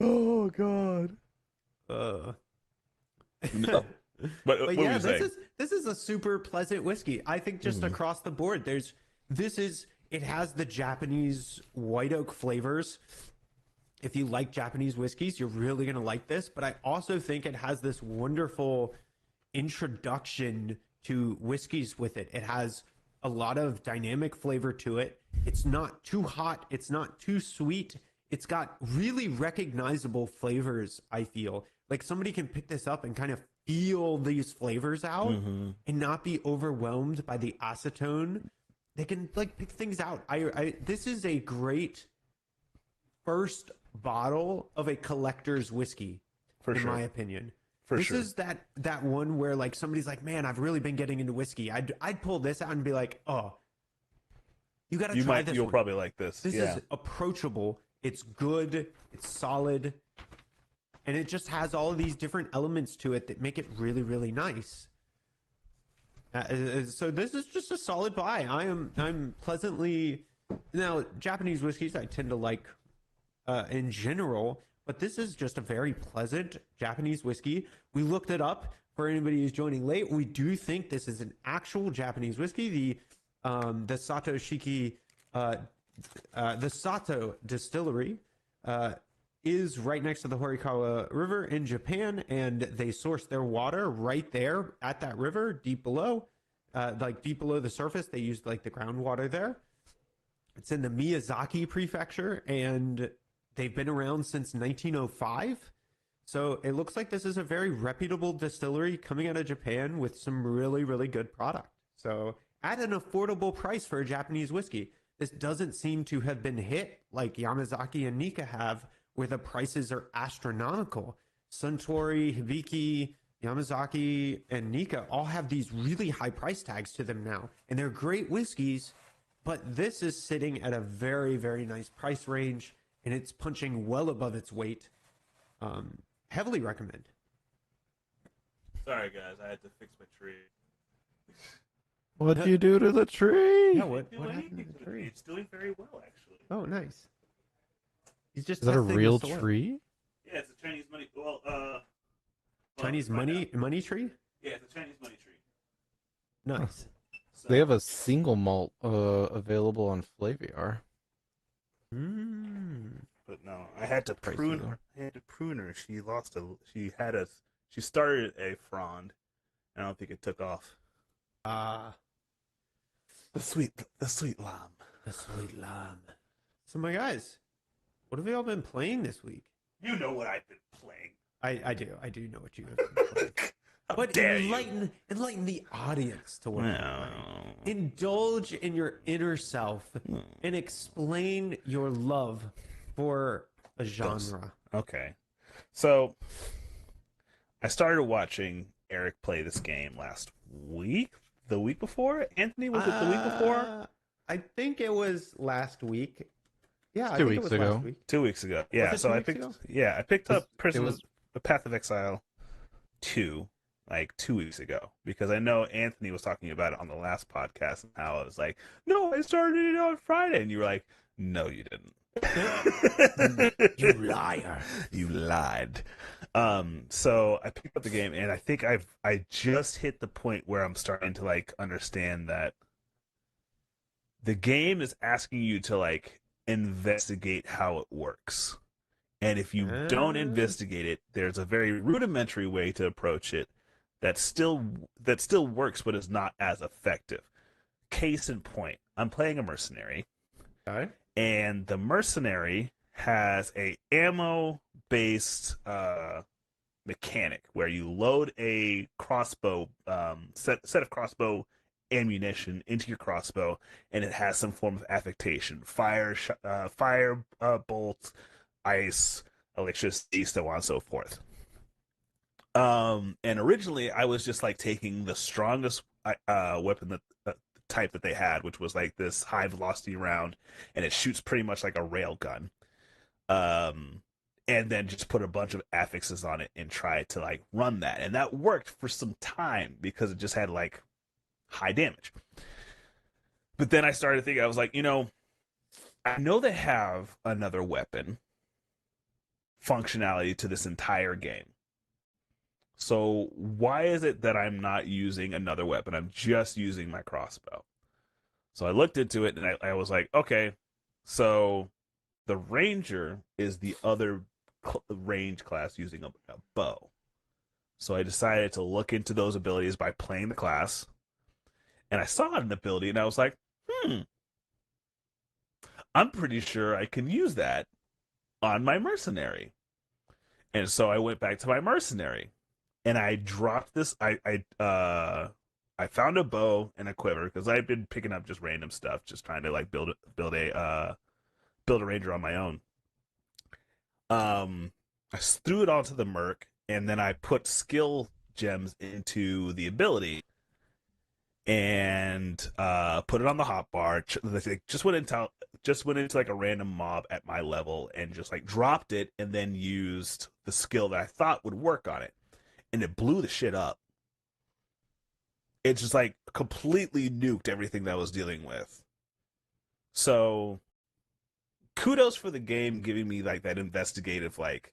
Oh God. No. But what yeah, were you saying? this is a super pleasant whiskey. I think just across the board, it has the Japanese white oak flavors. If you like Japanese whiskeys, you're really gonna like this. But I also think it has this wonderful introduction to whiskeys with it. It has a lot of dynamic flavor to it. It's not too hot. It's not too sweet. It's got really recognizable flavors, I feel. Like somebody can pick this up and kind of feel these flavors out and not be overwhelmed by the acetone. They can like pick things out. This is a great first bottle of a collector's whiskey, in my opinion. This is that one where like somebody's like, man, I've really been getting into whiskey. I'd pull this out and be like, oh, you got to try this. You'll one. probably like this. This is approachable. It's good. It's solid. And it just has all of these different elements to it that make it really, really nice. So this is just a solid buy. I'm pleasantly now Japanese whiskeys I tend to like in general, but this is just a very pleasant Japanese whiskey. We looked it up for anybody who's joining late. We do think this is an actual Japanese whiskey. The Sato Shiki, the Sato Distillery is right next to the Horikawa River in Japan, and they source their water right there at that river, deep below, like deep below the surface. They use like the groundwater there. It's in the Miyazaki Prefecture, and they've been around since 1905. So it looks like this is a very reputable distillery coming out of Japan with some really, really good product. So at an affordable price for a Japanese whiskey. This doesn't seem to have been hit like Yamazaki and Nika have, where the prices are astronomical. Suntory, Hibiki, Yamazaki, and Nika all have these really high price tags to them now. And they're great whiskeys, but this is sitting at a very, very nice price range, and it's punching well above its weight. Heavily recommend. Sorry, guys. I had to fix my tree. What'd you do to the tree? Yeah, what happened to the tree? It's doing very well, actually. Oh, nice. He's just Is that a testing real the soil. tree? Yeah, it's a Chinese money. Chinese money tree? Yeah, it's a Chinese money tree. Nice. So, They have a single malt available on Flaviar. but no, I had to prune her. She she started a frond, and I don't think it took off. The sweet lamb. The sweet lamb. So my guys, what have y'all been playing this week? You know what I've been playing. I do know what you have been playing. But enlighten the audience to what you're playing. Indulge in your inner self and explain your love for a genre. Okay. So I started watching Eric play this game last week. The week before? Anthony, was it the week before? I think it was last week. Yeah, 2 weeks ago. Last week. 2 weeks ago. Yeah, so I picked up Prisoners The Path of Exile 2 like 2 weeks ago, because I know Anthony was talking about it on the last podcast and how I was like, no, I started it on Friday, and you were like, no, you didn't. You liar. You lied. So I picked up the game, and I think I just hit the point where I'm starting to like understand that the game is asking you to like investigate how it works. And if you don't investigate it, there's a very rudimentary way to approach it that still works, but is not as effective. Case in point, I'm playing a mercenary. Okay. And the mercenary has a ammo-based mechanic where you load a crossbow set of crossbow ammunition into your crossbow, and it has some form of affectation: fire bolts, ice, electricity, so on and so forth. And originally, I was just like taking the strongest weapon that type that they had, which was like this high velocity round, and it shoots pretty much like a rail gun. and then just put a bunch of affixes on it and try to like run that. And that worked for some time because it just had like high damage. But then I started thinking, I was like, I know they have another weapon functionality to this entire game. So why is it that I'm not using another weapon? I'm just using my crossbow. So I looked into it and I was like, okay, so the ranger is the other range class using a bow. So I decided to look into those abilities by playing the class. And I saw an ability and I was like, I'm pretty sure I can use that on my mercenary. And so I went back to my mercenary and I dropped this. I found a bow and a quiver because I've been picking up just random stuff, just trying to like build a ranger on my own. I threw it onto the merc and then I put skill gems into the ability and put it on the hotbar. Just went into like a random mob at my level and just like dropped it and then used the skill that I thought would work on it, and it blew the shit up. It just like completely nuked everything that I was dealing with. So kudos for the game giving me like that investigative like,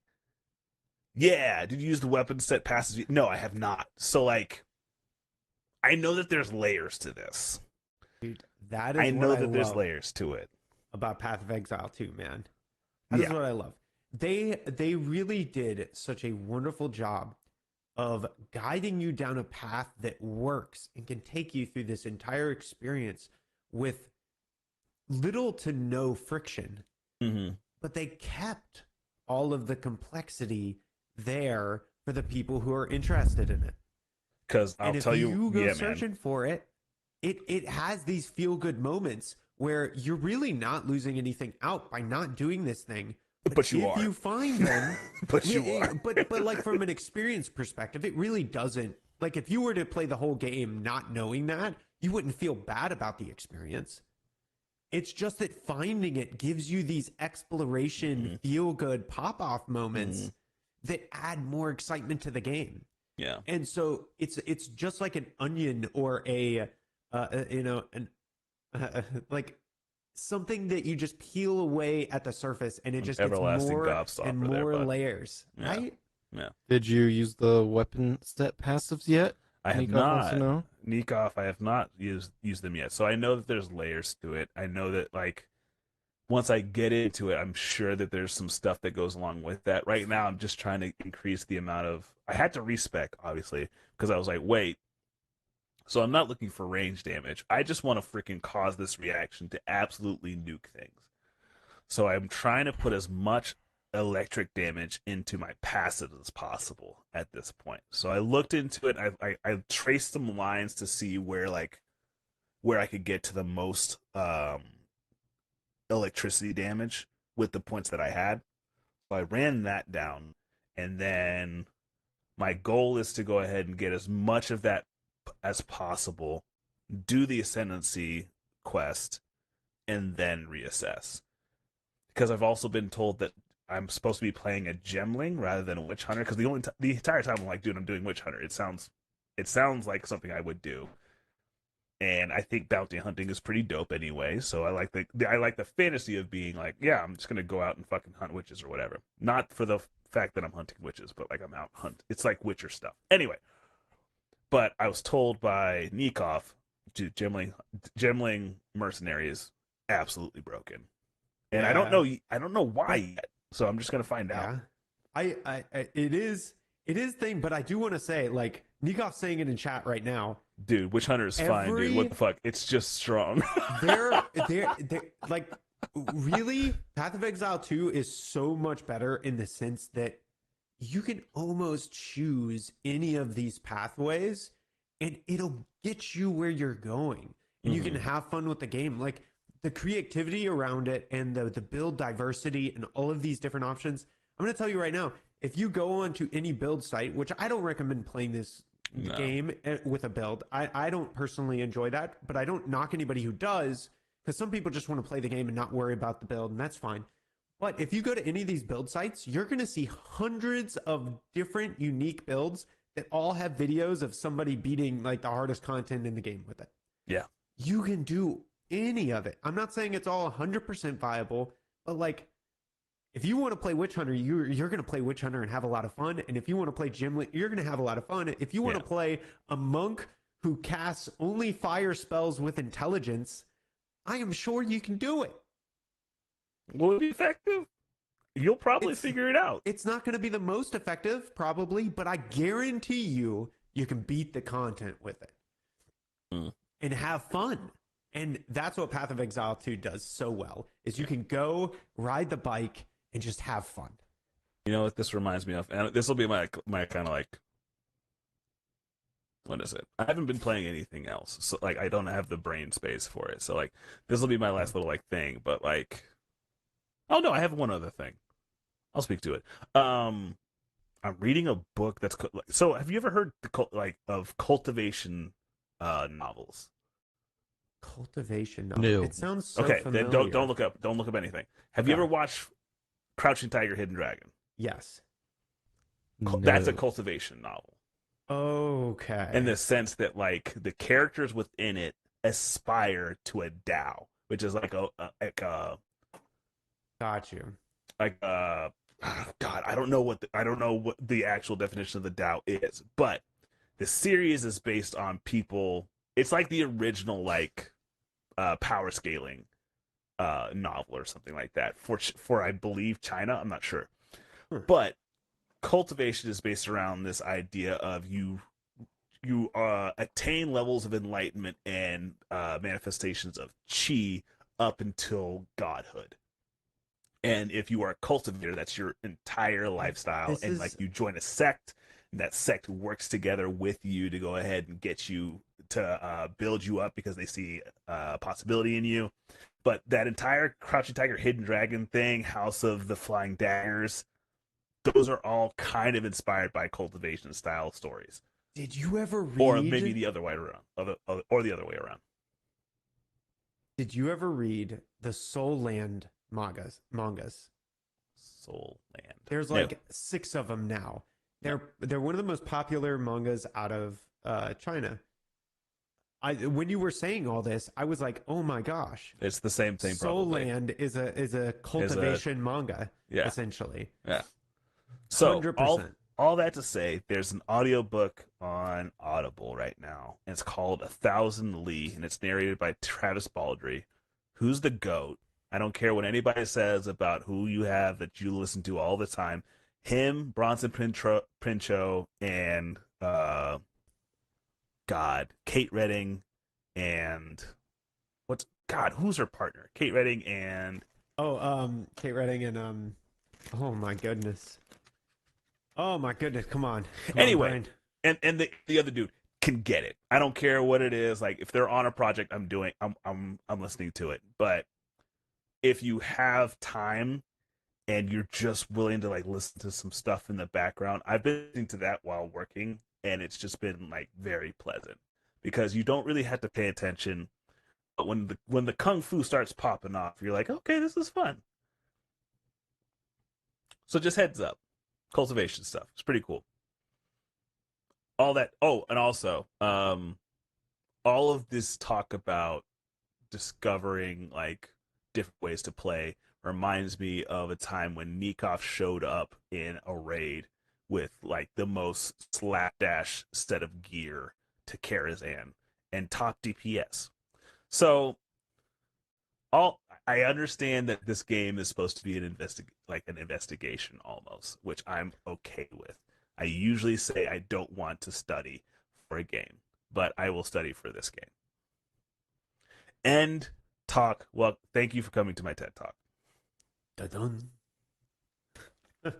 yeah, did you use the weapon set passes? No, I have not. So like, I know that there's layers to this. Dude, that is I know what that I there's love layers to it about Path of Exile 2, man. That is what I love. They really did such a wonderful job of guiding you down a path that works and can take you through this entire experience with little to no friction. Mm-hmm. But they kept all of the complexity there for the people who are interested in it. Because I'll tell you, if you go searching for it, it has these feel good moments where you're really not losing anything out by not doing this thing. But you are. If you find them, but you are. But like from an experience perspective, it really doesn't. Like if you were to play the whole game not knowing that, you wouldn't feel bad about the experience. It's just that finding it gives you these exploration, feel good pop off moments that add more excitement to the game. Yeah. And so it's just like an onion or like something that you just peel away at the surface and it just gets more and more layers, right? Yeah. Did you use the weapon set passives yet? I have not. Nikov, I have not used them yet. So I know that there's layers to it. I know that like once I get into it, I'm sure that there's some stuff that goes along with that. Right now, I'm just trying to increase the amount of... I had to respec, obviously, because I was like, wait. So I'm not looking for range damage. I just want to freaking cause this reaction to absolutely nuke things. So I'm trying to put as much electric damage into my passive as possible at this point. So I looked into it. I traced some lines to see where I could get to the most... electricity damage with the points that I had. So I ran that down, and then my goal is to go ahead and get as much of that as possible, do the Ascendancy quest, and then reassess. Because I've also been told that I'm supposed to be playing a Gemling rather than a Witch Hunter, because the entire time I'm like, dude, I'm doing Witch Hunter. It sounds like something I would do. And I think bounty hunting is pretty dope anyway. So I like the fantasy of being like, yeah, I'm just gonna go out and fucking hunt witches or whatever. Not for the fact that I'm hunting witches, but like I'm out hunt. It's like Witcher stuff. Anyway, but I was told by Nikov, Gemling mercenary is absolutely broken, and I don't know why yet. So I'm just gonna find out. It is thing, but I do want to say, like Nikov's saying it in chat right now. Dude, Witch Hunter is fine, dude. What the fuck? It's just strong. they're like really, Path of Exile 2 is so much better in the sense that you can almost choose any of these pathways and it'll get you where you're going. And you can have fun with the game. Like the creativity around it and the build diversity and all of these different options. I'm going to tell you right now, if you go onto any build site, which I don't recommend playing this game with a build. I don't personally enjoy that, but I don't knock anybody who does, because some people just want to play the game and not worry about the build, and that's fine. But if you go to any of these build sites, you're going to see hundreds of different unique builds that all have videos of somebody beating like the hardest content in the game with it. Yeah. You can do any of it. I'm not saying it's all 100% viable, but like if you want to play Witch Hunter, you're going to play Witch Hunter and have a lot of fun. And if you want to play Gimli, you're going to have a lot of fun. If you want to play a monk who casts only fire spells with intelligence, I am sure you can do it. Will it be effective? You'll probably figure it out. It's not going to be the most effective, probably, but I guarantee you can beat the content with it and have fun. And that's what Path of Exile 2 does so well, is you can go ride the bike and just have fun. You know what this reminds me of? And this will be my kind of like, what is it? I haven't been playing anything else. So like I don't have the brain space for it. So like this will be my last little like thing, but like, oh no, I have one other thing. I'll speak to it. I'm reading a book that's so. Have you ever heard of cultivation novels? Cultivation novels. No. It sounds so okay. familiar. Then don't look up. Don't look up anything. Have you ever watched Crouching Tiger, Hidden Dragon? Yes. No. That's a cultivation novel. Okay. In the sense that like the characters within it aspire to a Tao, which is like a got you. Like God, I don't know what the actual definition of the Tao is, but the series is based on people. It's like the original like power scaling novel or something like that for I believe China. I'm not sure, but cultivation is based around this idea of you attain levels of enlightenment and manifestations of chi up until godhood. And if you are a cultivator, that's your entire lifestyle. Like you join a sect, and that sect works together with you to go ahead and get you to build you up because they see a possibility in you. But that entire Crouching Tiger, Hidden Dragon thing, House of the Flying Daggers, those are all kind of inspired by cultivation style stories. Did you ever read? Or maybe the other way around. Or the other way around. Did you ever read the Soul Land mangas? Soul Land. There's like 6 of them now. They're one of the most popular mangas out of China. When you were saying all this, I was like, oh my gosh. It's the same thing. Soul probably. Land is a cultivation manga, essentially. Yeah. So 100%. all that to say, there's an audiobook on Audible right now, and it's called 1,000 Li, and it's narrated by Travis Baldry, who's the GOAT. I don't care what anybody says about who you have that you listen to all the time. Him, Bronson Pinchot, and Kate Redding, and who's her partner? Kate Redding and Kate Redding and oh my goodness, come on. Anyway, and the other dude can get it. I don't care what it is. Like if they're on a project, I'm listening to it. But if you have time and you're just willing to like listen to some stuff in the background, I've been listening to that while working, and it's just been like very pleasant because you don't really have to pay attention. But when the kung fu starts popping off, you're like, okay, this is fun. So just heads up, cultivation stuff. It's pretty cool. All that. Oh, and also, all of this talk about discovering like different ways to play reminds me of a time when Nikov showed up in a raid with like the most slapdash set of gear to Karazhan and top DPS. So I understand that this game is supposed to be an investigation almost, which I'm okay with. I usually say I don't want to study for a game, but I will study for this game. End talk. Well, thank you for coming to my TED Talk. Dun-dun.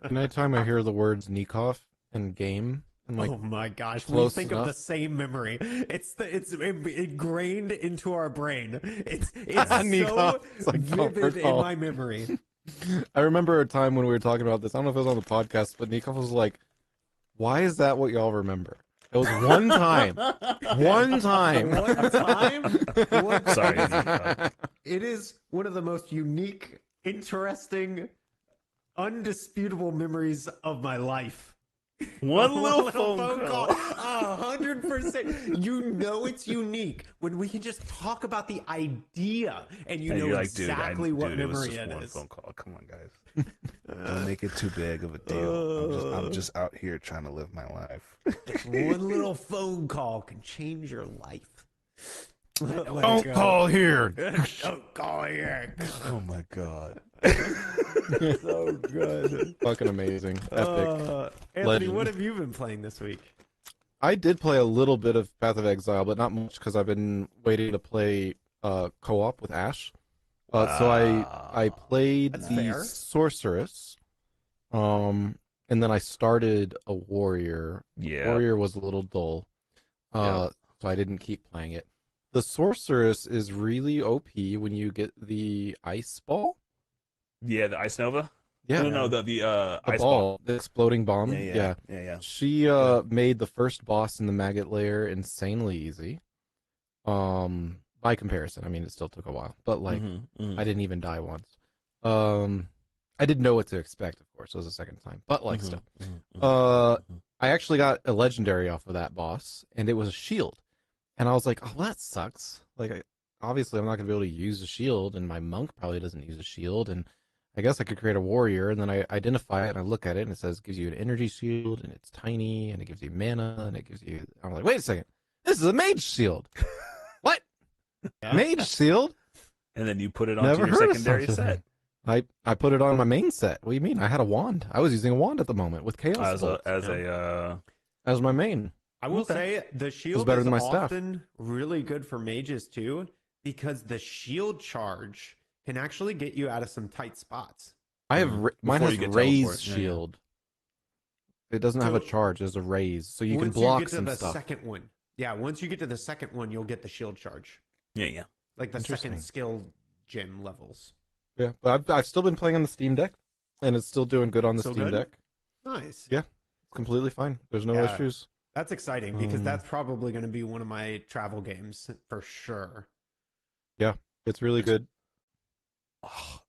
Anytime I hear the words Nikov and game, I'm like, oh my gosh, we close think enough. of the same memory. It's ingrained into our brain. It's so Nikov. It's like, vivid in my memory. I remember a time when we were talking about this. I don't know if it was on the podcast, but Nikov was like, "Why is that what y'all remember?" It was one time. One time. One time? Sorry. It is one of the most unique, interesting undisputable memories of my life. One little phone call. 100%. You know it's unique when we can just talk about the idea and you And know you're like, exactly what dude, it was memory just it one is. phone call. Come on, guys. Don't make it too big of a deal. I'm just out here trying to live my life. One little phone call can change your life. Don't call here. Don't call here. Oh my god. So good. Fucking amazing. Epic. Anthony, Legend. what have you been playing this week? I did play a little bit of Path of Exile, but not much because I've been waiting to play co-op with Ash. So I played That's the fair. Sorceress, and then I started a Warrior. Yeah. Warrior was a little dull, so I didn't keep playing it. The Sorceress is really OP when you get the Ice Ball. Yeah, the Ice Nova? Yeah, No, the the Ice ball, the exploding bomb. Yeah. She made the first boss in the Maggot Lair insanely easy. By comparison, I mean it still took a while, but like I didn't even die once. I didn't know what to expect, of course. It was the second time, but like still. I actually got a legendary off of that boss, and it was a shield, and I was like, oh, well, that sucks. Like, obviously, I'm not gonna be able to use a shield, and my monk probably doesn't use a shield, and I guess I could create a warrior, and then I identify it, and I look at it, and it says gives you an energy shield, and it's tiny, and it gives you mana, and it gives you. I'm like, wait a second, this is a mage shield. What? Mage shield? And then you put it onto Never your heard of secondary such a set. thing. I put it on my main set. What do you mean? I had a wand. I was using a wand at the moment with chaos bolts as my main. I will say the shield better is than my staff. often really good for mages too, because the shield charge can actually get you out of some tight spots. I have mine Before has you get raise teleport. Yeah, shield. It doesn't have a So, charge. There's a raise, so you can Once block you get to some the stuff. second one, once you get to the second one, you'll get the shield charge, Yeah. like the second Interesting. skill gem levels. Yeah, but I've still been playing on the Steam Deck, and it's still doing good on the Still Steam good? Deck. Nice. Yeah. Completely fine. There's no Yeah. issues. That's exciting because that's probably going to be one of my travel games for sure. It's really good.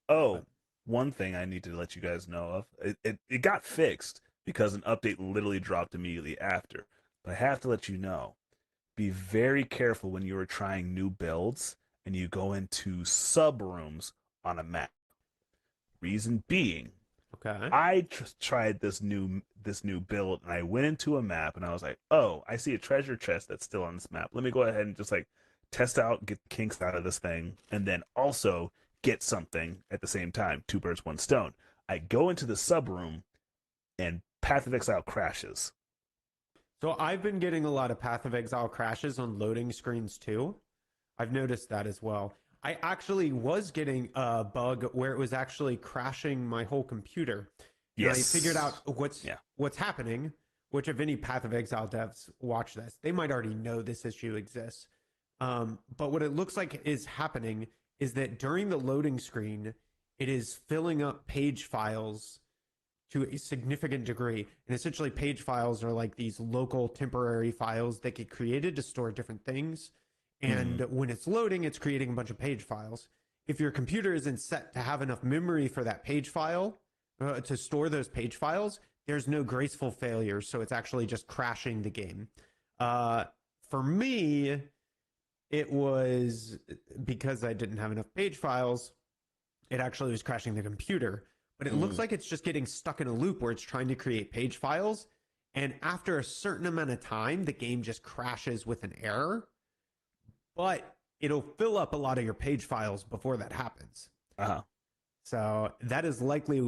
Oh, one thing I need to let you guys know of. It got fixed because an update literally dropped immediately after. But I have to let you know, be very careful when you are trying new builds and you go into sub rooms on a map. Reason being, Okay. I tried this new build and I went into a map and I was like, oh, I see a treasure chest that's still on this map. Let me go ahead and just like test out, get the kinks out of this thing, and then also get something at the same time. 2 birds, 1 stone. I go into the sub room and Path of Exile crashes. So I've been getting a lot of Path of Exile crashes on loading screens too. I've noticed that as well. I actually was getting a bug where it was actually crashing my whole computer. And I figured out what's happening, which if any Path of Exile devs watch this, they might already know this issue exists. But what it looks like is happening is that during the loading screen, it is filling up page files to a significant degree. And essentially page files are like these local temporary files that get created to store different things. And when it's loading, it's creating a bunch of page files. If your computer isn't set to have enough memory for that page file, to store those page files, there's no graceful failure. So it's actually just crashing the game. For me, it was because I didn't have enough page files, it actually was crashing the computer. But it looks like it's just getting stuck in a loop where it's trying to create page files. And after a certain amount of time, the game just crashes with an error. But it'll fill up a lot of your page files before that happens. So that is likely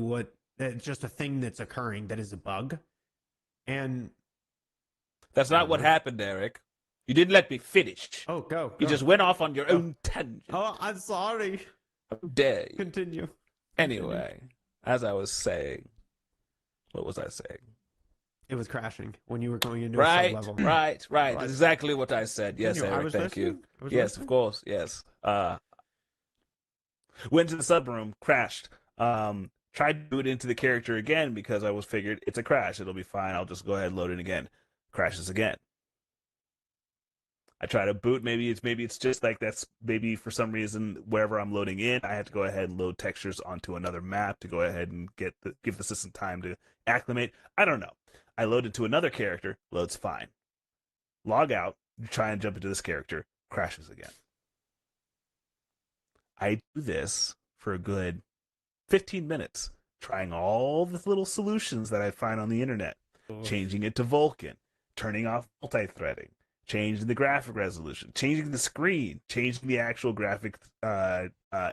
just a thing that's occurring that is a bug. And that's not what happened, Eric. You didn't let me finish. Oh, go. You just went off on your own tangent. Oh, I'm sorry. How dare you. Continue. Anyway, as I was saying, what was I saying? It was crashing when you were going into a sub-level. Right. That's exactly what I said. Yes, Eric, thank you. Yes, of course, yes. Went to the sub room, crashed. Tried to do it into the character again because I was figured it's a crash. It'll be fine. I'll just go ahead and load it again. Crashes again. I try to boot. Maybe it's just like that's maybe for some reason wherever I'm loading in, I have to go ahead and load textures onto another map to go ahead and give the system time to acclimate. I don't know. I load into another character, loads fine. Log out, try and jump into this character, crashes again. I do this for a good 15 minutes, trying all the little solutions that I find on the internet, changing it to Vulkan, turning off multi-threading, changing the graphic resolution, changing the screen, changing the actual graphic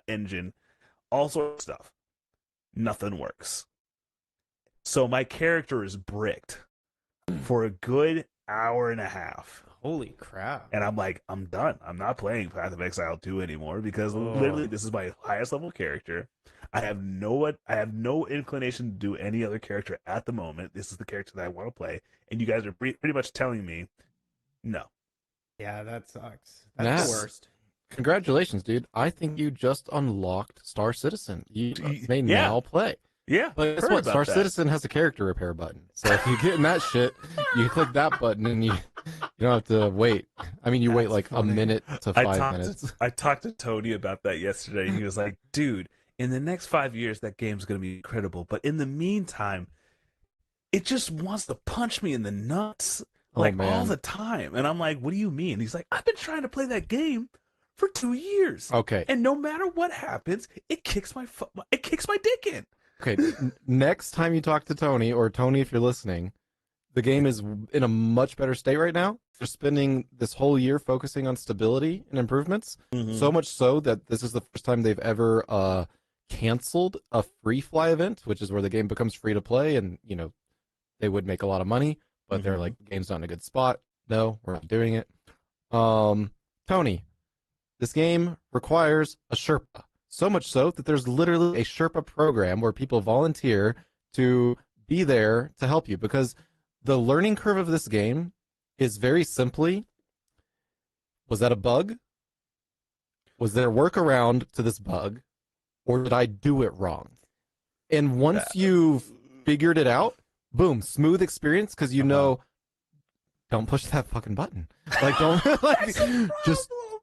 engine, all sorts of stuff. Nothing works. So my character is bricked for a good hour and a half. Holy crap. And I'm like, I'm done. I'm not playing Path of Exile 2 anymore because literally this is my highest level character. I have no inclination to do any other character at the moment. This is the character that I want to play. And you guys are pretty much telling me, no. Yeah, that sucks. That's the worst. Congratulations, dude. I think you just unlocked Star Citizen. You may now play. Yeah. But guess what? Star Citizen has a character repair button. So if you get in that shit, you click that button and you don't have to wait. I mean, you wait like a minute to 5 minutes. I talked to Tony about that yesterday. He was like, dude, in the next 5 years, that game's going to be incredible. But in the meantime, it just wants to punch me in the nuts like all the time. And I'm like, what do you mean? He's like, I've been trying to play that game for 2 years. Okay. And no matter what happens, it kicks my dick in. Okay, next time you talk to Tony, or Tony if you're listening, the game is in a much better state right now. They're spending this whole year focusing on stability and improvements, so much so that this is the first time they've ever canceled a free fly event, which is where the game becomes free to play, and they would make a lot of money, but they're like, the game's not in a good spot. No, we're not doing it. Tony, this game requires a Sherpa. So much so that there's literally a Sherpa program where people volunteer to be there to help you, because the learning curve of this game is very simply, was that a bug? Was there a workaround to this bug? Or did I do it wrong? And once you've figured it out, boom, smooth experience, because don't push that fucking button. Like, don't, like,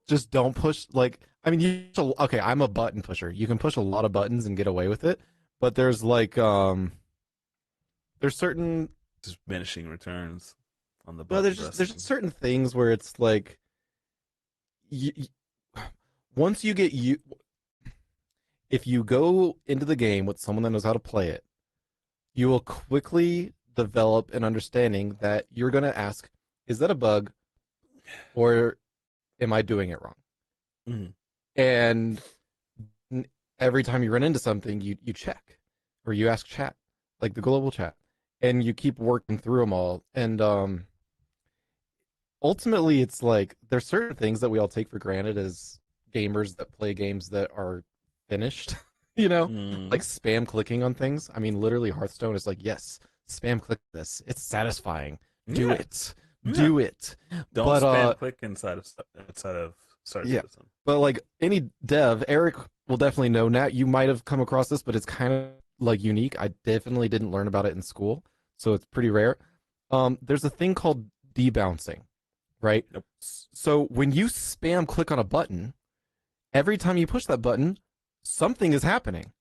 just don't push, like, I mean, okay, I'm a button pusher. You can push a lot of buttons and get away with it, but there's like, there's certain diminishing returns on the button. No, there's certain things where it's like, once you get if you go into the game with someone that knows how to play it, you will quickly develop an understanding that you're going to ask, is that a bug, or am I doing it wrong? Mm-hmm. And every time you run into something, you check, or you ask chat, like the global chat, and you keep working through them all. And ultimately, it's like there's certain things that we all take for granted as gamers that play games that are finished, like spam clicking on things. I mean, literally, Hearthstone is like, yes, spam click this. It's satisfying. Do it. Do it. Don't spam click inside of Star Citizen. But like any dev, Eric will definitely know. Nat, you might have come across this, but it's kind of like unique. I definitely didn't learn about it in school, so it's pretty rare. There's a thing called debouncing, right? Yep. So when you spam click on a button, every time you push that button, something is happening.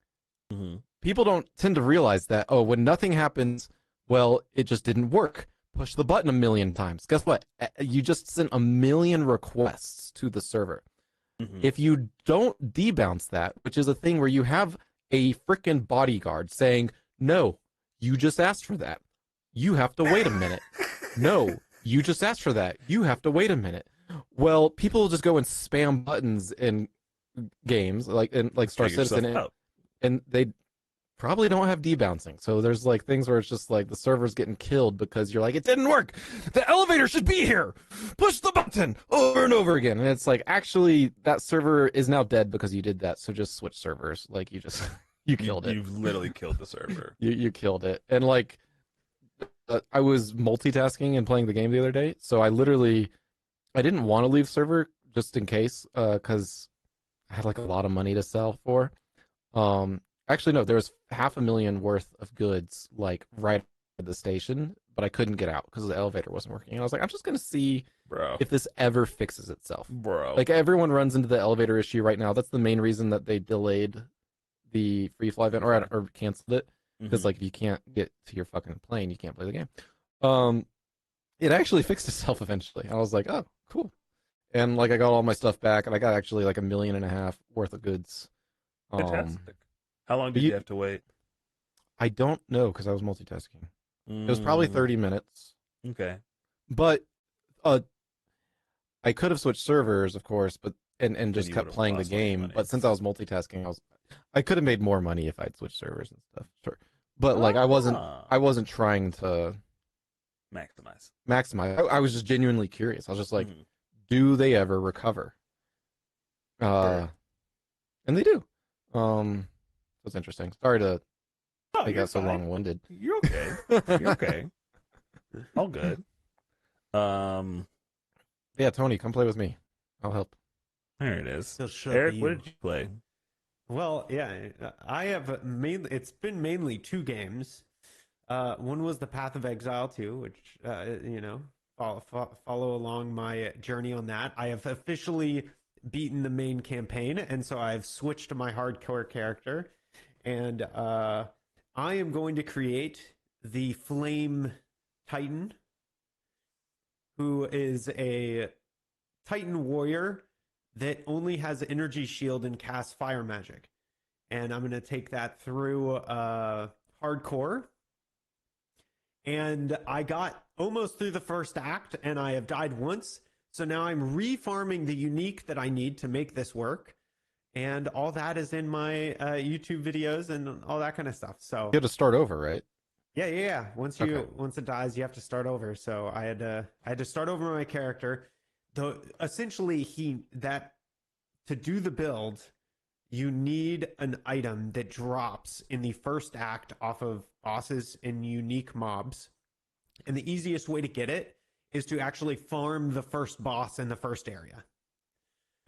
Mm-hmm. People don't tend to realize that, when nothing happens, well, it just didn't work. Push the button a million times. Guess what? You just sent a million requests to the server. Mm-hmm. If you don't debounce that, which is a thing where you have a freaking bodyguard saying, no, you just asked for that. You have to wait a minute. No, you just asked for that. You have to wait a minute. Well, people will just go and spam buttons in games like Star Citizen, and they probably don't have debouncing. So there's like things where it's just like the server's getting killed because you're like, it didn't work. The elevator should be here. Push the button over and over again. And it's like, actually, that server is now dead because you did that. So just switch servers. Like you killed it. You've literally killed the server. You killed it. And like, I was multitasking and playing the game the other day. So I didn't want to leave server just in case, because I had like a lot of money to sell for. Actually, no, there was $500,000 worth of goods like right the station, but I couldn't get out because the elevator wasn't working. And I was like, I'm just gonna see bro. if this ever fixes itself. Bro. Like everyone runs into the elevator issue right now. That's the main reason that they delayed the free fly event or canceled it. Because like if you can't get to your fucking plane, you can't play the game. It actually fixed itself eventually. I was like, oh, cool. And like I got all my stuff back, and I got actually like $1.5 million worth of goods. Fantastic. How long did you have to wait? I don't know because I was multitasking. It was probably 30 minutes. Okay. But I could have switched servers, of course, but and just kept playing the game. But since I was multitasking, I could have made more money if I'd switched servers and stuff. Sure. But like I wasn't trying to maximize. I was just genuinely curious. I was just like, do they ever recover? And they do. That's interesting. Sorry to I got so long-winded. You're okay. You're okay. All good. Yeah, Tony, come play with me. I'll help. There it is. Eric, what did you play? Well, yeah, I have it's been mainly 2 games. One was the Path of Exile 2, which follow along my journey on that. I have officially beaten the main campaign, and so I've switched to my hardcore character, and I am going to create the Flame Titan, who is a Titan warrior that only has energy shield and casts fire magic. And I'm going to take that through hardcore. And I got almost through the first act, and I have died once. So now I'm refarming the unique that I need to make this work. And all that is in my YouTube videos and all that kind of stuff. So you had to start over, right? Yeah. Once it dies, you have to start over. So I had to start over my character. Essentially to do the build, you need an item that drops in the first act off of bosses and unique mobs. And the easiest way to get it is to actually farm the first boss in the first area.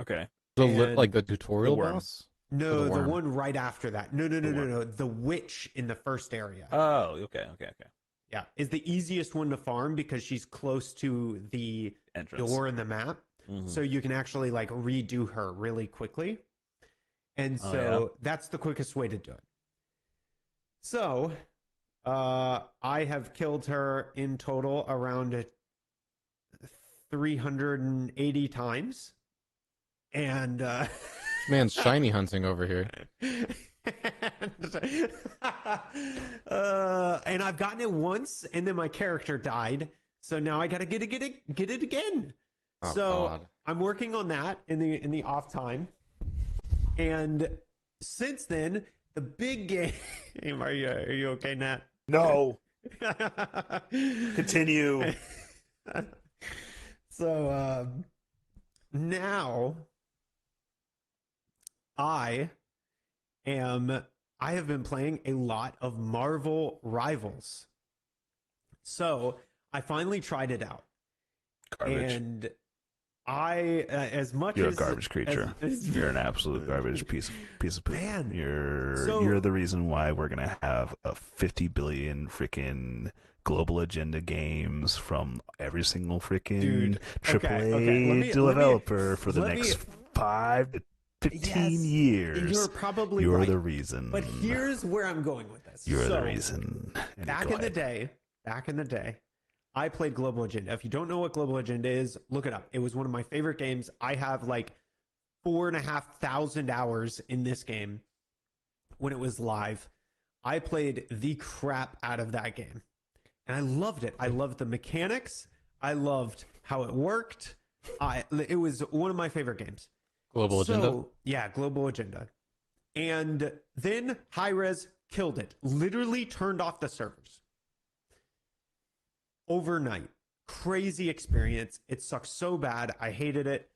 Okay. Like the tutorial boss? No, the one right after that. No. The witch in the first area. Oh, okay. Yeah, is the easiest one to farm because she's close to the door in the map. Mm-hmm. So you can actually like redo her really quickly. And so that's the quickest way to do it. So I have killed her in total around 380 times. And man's shiny hunting over here. And I've gotten it once, and then my character died. So now I gotta get it again. Oh, so God. I'm working on that in the off time. And since then, the big game. Are you okay, Nat? No. Continue. So now I have been playing a lot of Marvel Rivals. So I finally tried it out. Garbage. And you're a garbage creature. You're an absolute garbage piece of poop. Man, you're the reason why we're gonna have a 50 billion freaking global agenda games from every single freaking AAA developer for the next 5 to 15 years. You're probably You're right. the reason. But here's where I'm going with this. You're the reason. Back in the day, I played Global Agenda. If you don't know what Global Agenda is, look it up. It was one of my favorite games. I have like 4,500 hours in this game when it was live. I played the crap out of that game. And I loved it. I loved the mechanics. I loved how it worked. It was one of my favorite games. Global Agenda? Yeah, Global Agenda. And then Hi-Rez killed it. Literally turned off the servers. Overnight. Crazy experience. It sucked so bad. I hated it.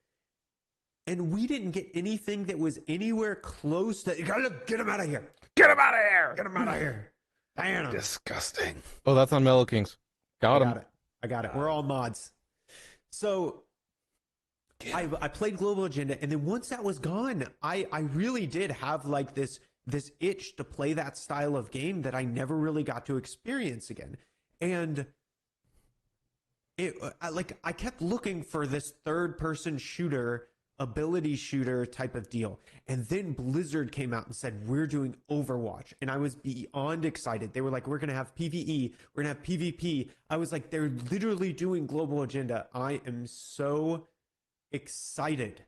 And we didn't get anything that was anywhere close to... You gotta get him out of here. Get him out of here. Get him out of here. Damn. Disgusting. Oh, that's on Mellow Kings. Got him. I got it. We're all mods. So I played Global Agenda, and then once that was gone, I really did have like this itch to play that style of game that I never really got to experience again. And I kept looking for this third person shooter, ability shooter type of deal. And then Blizzard came out and said, we're doing Overwatch. And I was beyond excited. They were like, we're going to have PvE, we're going to have PvP. I was like, they're literally doing global agenda. I am so excited.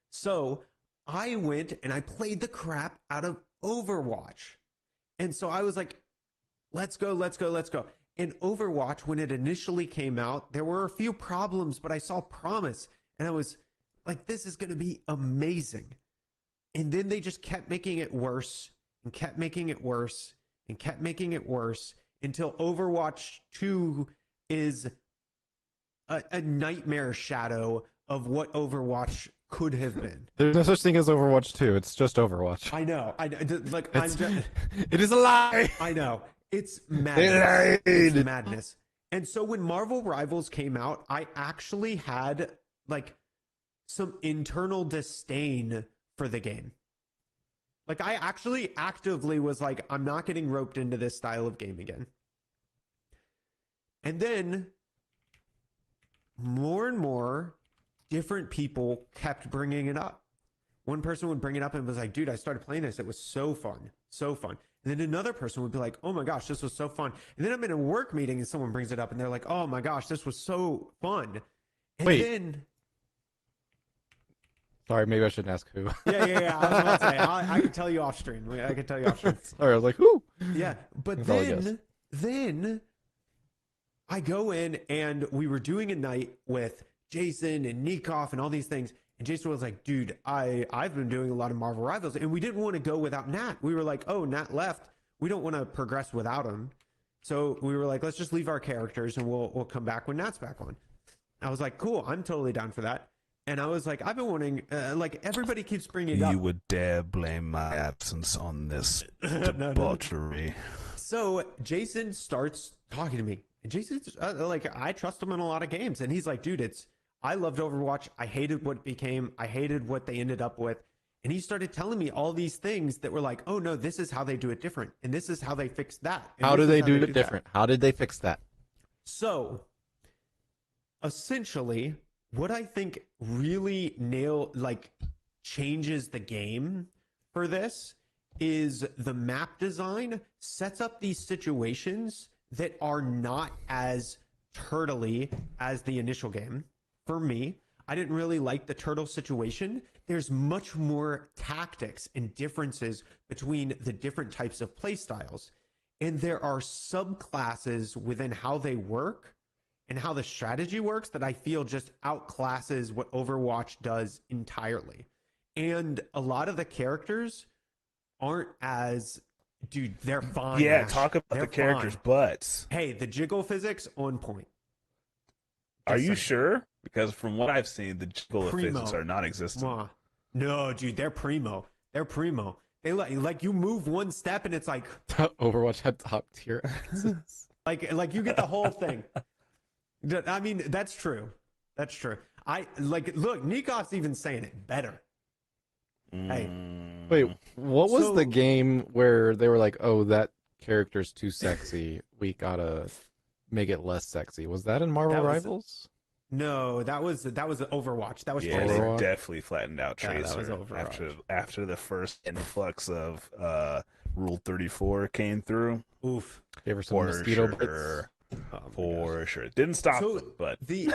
So I went and I played the crap out of Overwatch. And so I was like, let's go. In Overwatch, when it initially came out, there were a few problems, but I saw promise. And I was like, this is going to be amazing. And then they just kept making it worse and kept making it worse and kept making it worse until Overwatch 2 is a nightmare shadow of what Overwatch could have been. There's no such thing as Overwatch 2. It's just Overwatch. I know. It is a lie. I know. It's madness. It's madness. And so when Marvel Rivals came out, I actually had like some internal disdain for the game. Like I actually actively was like, I'm not getting roped into this style of game again. And then more and more different people kept bringing it up. One person would bring it up and was like, dude, I started playing this. It was so fun. So fun. And then another person would be like, oh my gosh, this was so fun. And then I'm in a work meeting and someone brings it up and they're like, oh my gosh, this was so fun. And then... Sorry, maybe I shouldn't ask who. Yeah. I was about to say, I could tell you off stream. I could tell you off stream. Sorry, I was like, who? Yeah, but then I go in and we were doing a night with Jason and Nikoff and all these things. And Jason was like, dude, I've been doing a lot of Marvel Rivals. And we didn't want to go without Nat. We were like, oh, Nat left. We don't want to progress without him. So we were like, let's just leave our characters and we'll come back when Nat's back on. I was like, cool, I'm totally down for that. And I was like, I've been wanting, like everybody keeps bringing it up. You would dare blame my absence on this debauchery. No. So Jason starts talking to me. And Jason's like, I trust him in a lot of games. And he's like, dude, I loved Overwatch. I hated what it became. I hated what they ended up with. And he started telling me all these things that were like, oh no, this is how they do it different. And this is how they fix that. And how do they do it different? How did they fix that? So essentially, what I think really changes the game for this is the map design sets up these situations that are not as turtley as the initial game. For me, I didn't really like the turtle situation. There's much more tactics and differences between the different types of play styles. And there are subclasses within how they work and how the strategy works that I feel just outclasses what Overwatch does entirely. And a lot of the characters aren't as, dude, they're fine. Yeah, talk about the characters' butts. Hey, the jiggle physics on point. Are you sure? Because from what I've seen, the jiggle physics are non-existent. No, dude, they're primo. They're primo. They like you move one step and it's like Overwatch had top tier. like you get the whole thing. I mean, that's true. That's true. Look, Nikoff's even saying it better. Hey. Wait, what was the game where they were like, oh, that character's too sexy. We gotta make it less sexy. Was that in Marvel Rivals? No, that was Overwatch. That was they definitely flattened out Tracer. That was Overwatch. After the first influx of Rule 34 came through. Oof. Gave her some mosquito bites. For sure. It didn't stop them, but the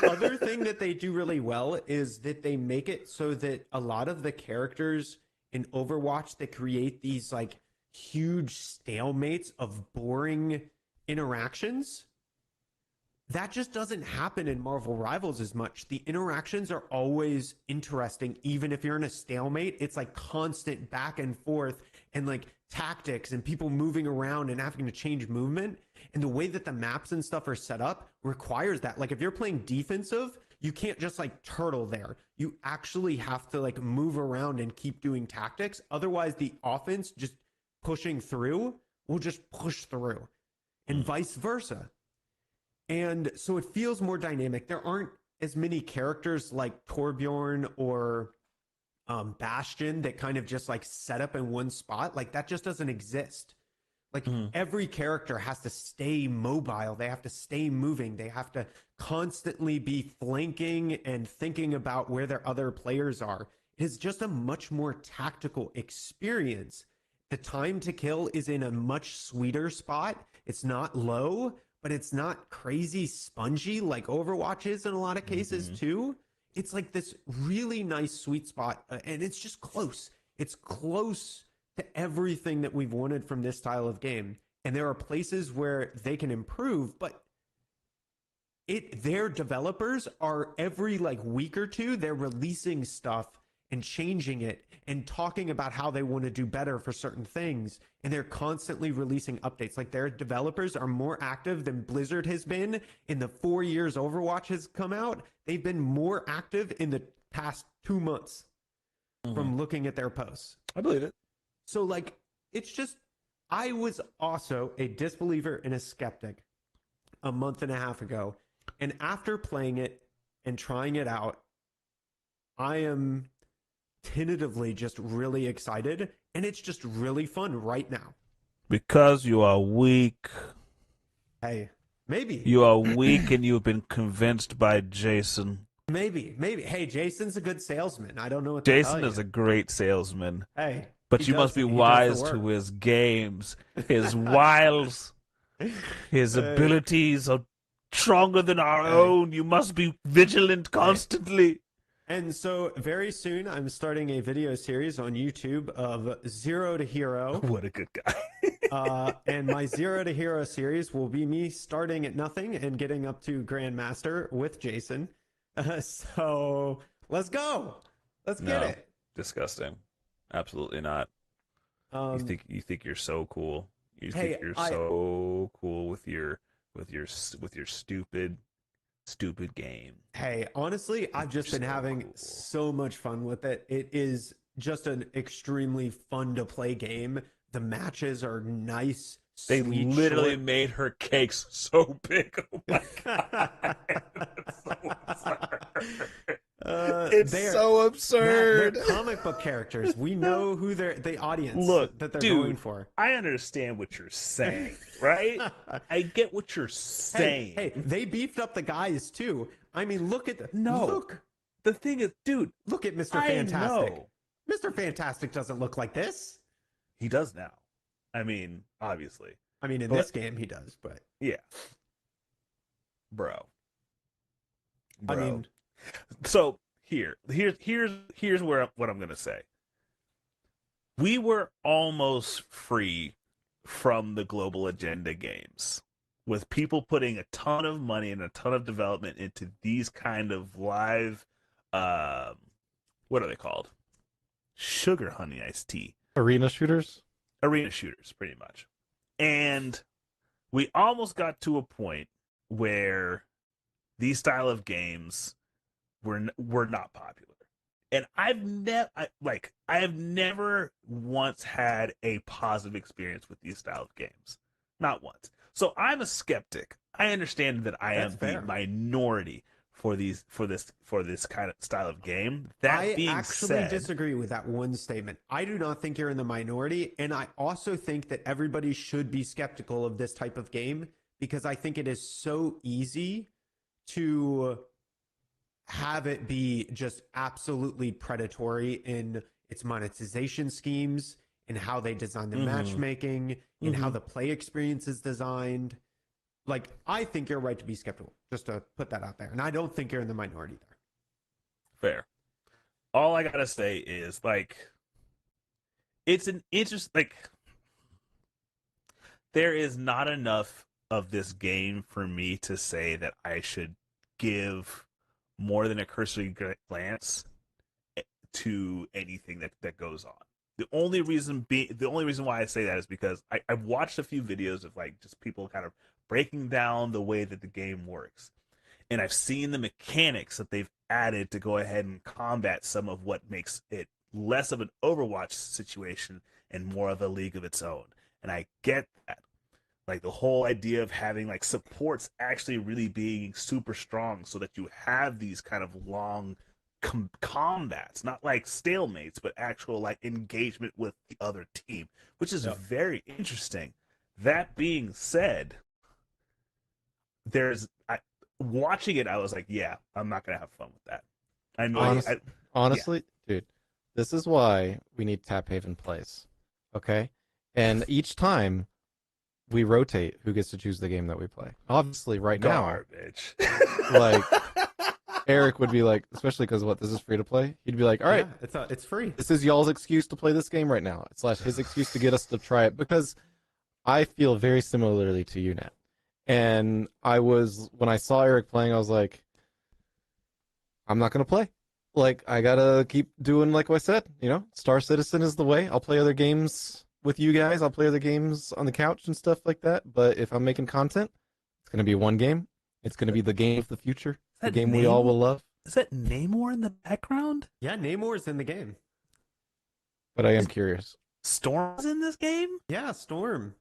other thing that they do really well is that they make it so that a lot of the characters in Overwatch that create these like huge stalemates of boring interactions, that just doesn't happen in Marvel Rivals as much. The interactions are always interesting, even if you're in a stalemate. It's like constant back and forth and like tactics and people moving around and having to change movement. And the way that the maps and stuff are set up requires that. Like if you're playing defensive, you can't just like turtle there. You actually have to like move around and keep doing tactics. Otherwise, the offense just pushing through will just push through, and vice versa. And so it feels more dynamic. There aren't as many characters like Torbjorn or Bastion that kind of just like set up in one spot. Like that just doesn't exist. Like every character has to stay mobile. They have to stay moving. They have to constantly be flanking and thinking about where their other players are. It is just a much more tactical experience. The time to kill is in a much sweeter spot. It's not low, but it's not crazy spongy like Overwatch is in a lot of cases too. It's like this really nice sweet spot, and it's just close. It's close to everything that we've wanted from this style of game. And there are places where they can improve, but their developers are every like week or two, they're releasing stuff and changing it and talking about how they want to do better for certain things. And they're constantly releasing updates. Like their developers are more active than Blizzard has been in the 4 years Overwatch has come out. They've been more active in the past 2 months from looking at their posts. I believe it. So like, it's just, I was also a disbeliever and a skeptic a month and a half ago. And after playing it and trying it out, I am tentatively just really excited, and it's just really fun right now. Because you are weak. Hey, maybe. You are weak and you've been convinced by Jason. Maybe. Hey, Jason's a good salesman. I don't know what to tell Jason you. is a great salesman. Hey. But you must be wise to his games, his wiles, his abilities are stronger than our own. You must be vigilant constantly. And so very soon I'm starting a video series on YouTube of Zero to Hero. What a good guy. And my Zero to Hero series will be me starting at nothing and getting up to Grandmaster with Jason. So let's go. Let's get it. Disgusting. Absolutely not. You think you're so cool. You think you're so cool with your stupid game. Hey, honestly, I've just been having so much fun with it. It is just an extremely fun to play game. The matches are nice. They literally made her cakes so big. Oh my god. It's so absurd. They're comic book characters. We know who the audience that they're going for. I understand what you're saying, right? I get what you're saying. Hey, they beefed up the guys too. I mean, look at the thing is, dude, look at Mr. Fantastic. Mr. Fantastic doesn't look like this. He does now. I mean, obviously. I mean, in this game he does, but yeah. Bro. I mean, so here's what I'm gonna say. We were almost free from the global agenda games, with people putting a ton of money and a ton of development into these kind of live, what are they called? Sugar honey iced tea. Arena shooters, pretty much. And we almost got to a point where these style of games were not popular. And I have never once had a positive experience with these style of games. Not once. So I'm a skeptic. I understand that I am the minority for this kind of style of game. I actually disagree with that one statement. I do not think you're in the minority, and I also think that everybody should be skeptical of this type of game, because I think it is so easy to have it be just absolutely predatory in its monetization schemes, in how they design the matchmaking, in how the play experience is designed. Like, I think you're right to be skeptical, just to put that out there. And I don't think you're in the minority there. Fair. All I gotta say is, like, it's an interest, like, there is not enough of this game for me to say that I should give more than a cursory glance to anything that goes on. The only reason why I say that is because I've watched a few videos of, like, just people kind of breaking down the way that the game works. And I've seen the mechanics that they've added to go ahead and combat some of what makes it less of an Overwatch situation and more of a league of its own. And I get that. Like, the whole idea of having, like, supports actually really being super strong so that you have these kind of long combats, not like stalemates, but actual, like, engagement with the other team, which is very interesting. That being said, watching it, I was like, yeah, I'm not gonna have fun with that. I know. Honestly, dude, this is why we need Taphaven plays. Okay? And each time we rotate who gets to choose the game that we play. Obviously, right Garbage. now, like Eric would be like, especially because this is free to play. He'd be like, all right, it's free. This is y'all's excuse to play this game right now. / his excuse to get us to try it, because I feel very similarly to you, Nat. And when I saw Eric playing, I was like, I'm not gonna play. Like, I gotta keep doing like I said. Star Citizen is the way. I'll play other games with you guys. I'll play other games on the couch and stuff like that. But if I'm making content, it's gonna be one game. It's gonna be the game of the future. The game we all will love. Is that Namor in the background? Yeah, Namor's in the game. But I am curious. Storm's in this game? Yeah, Storm.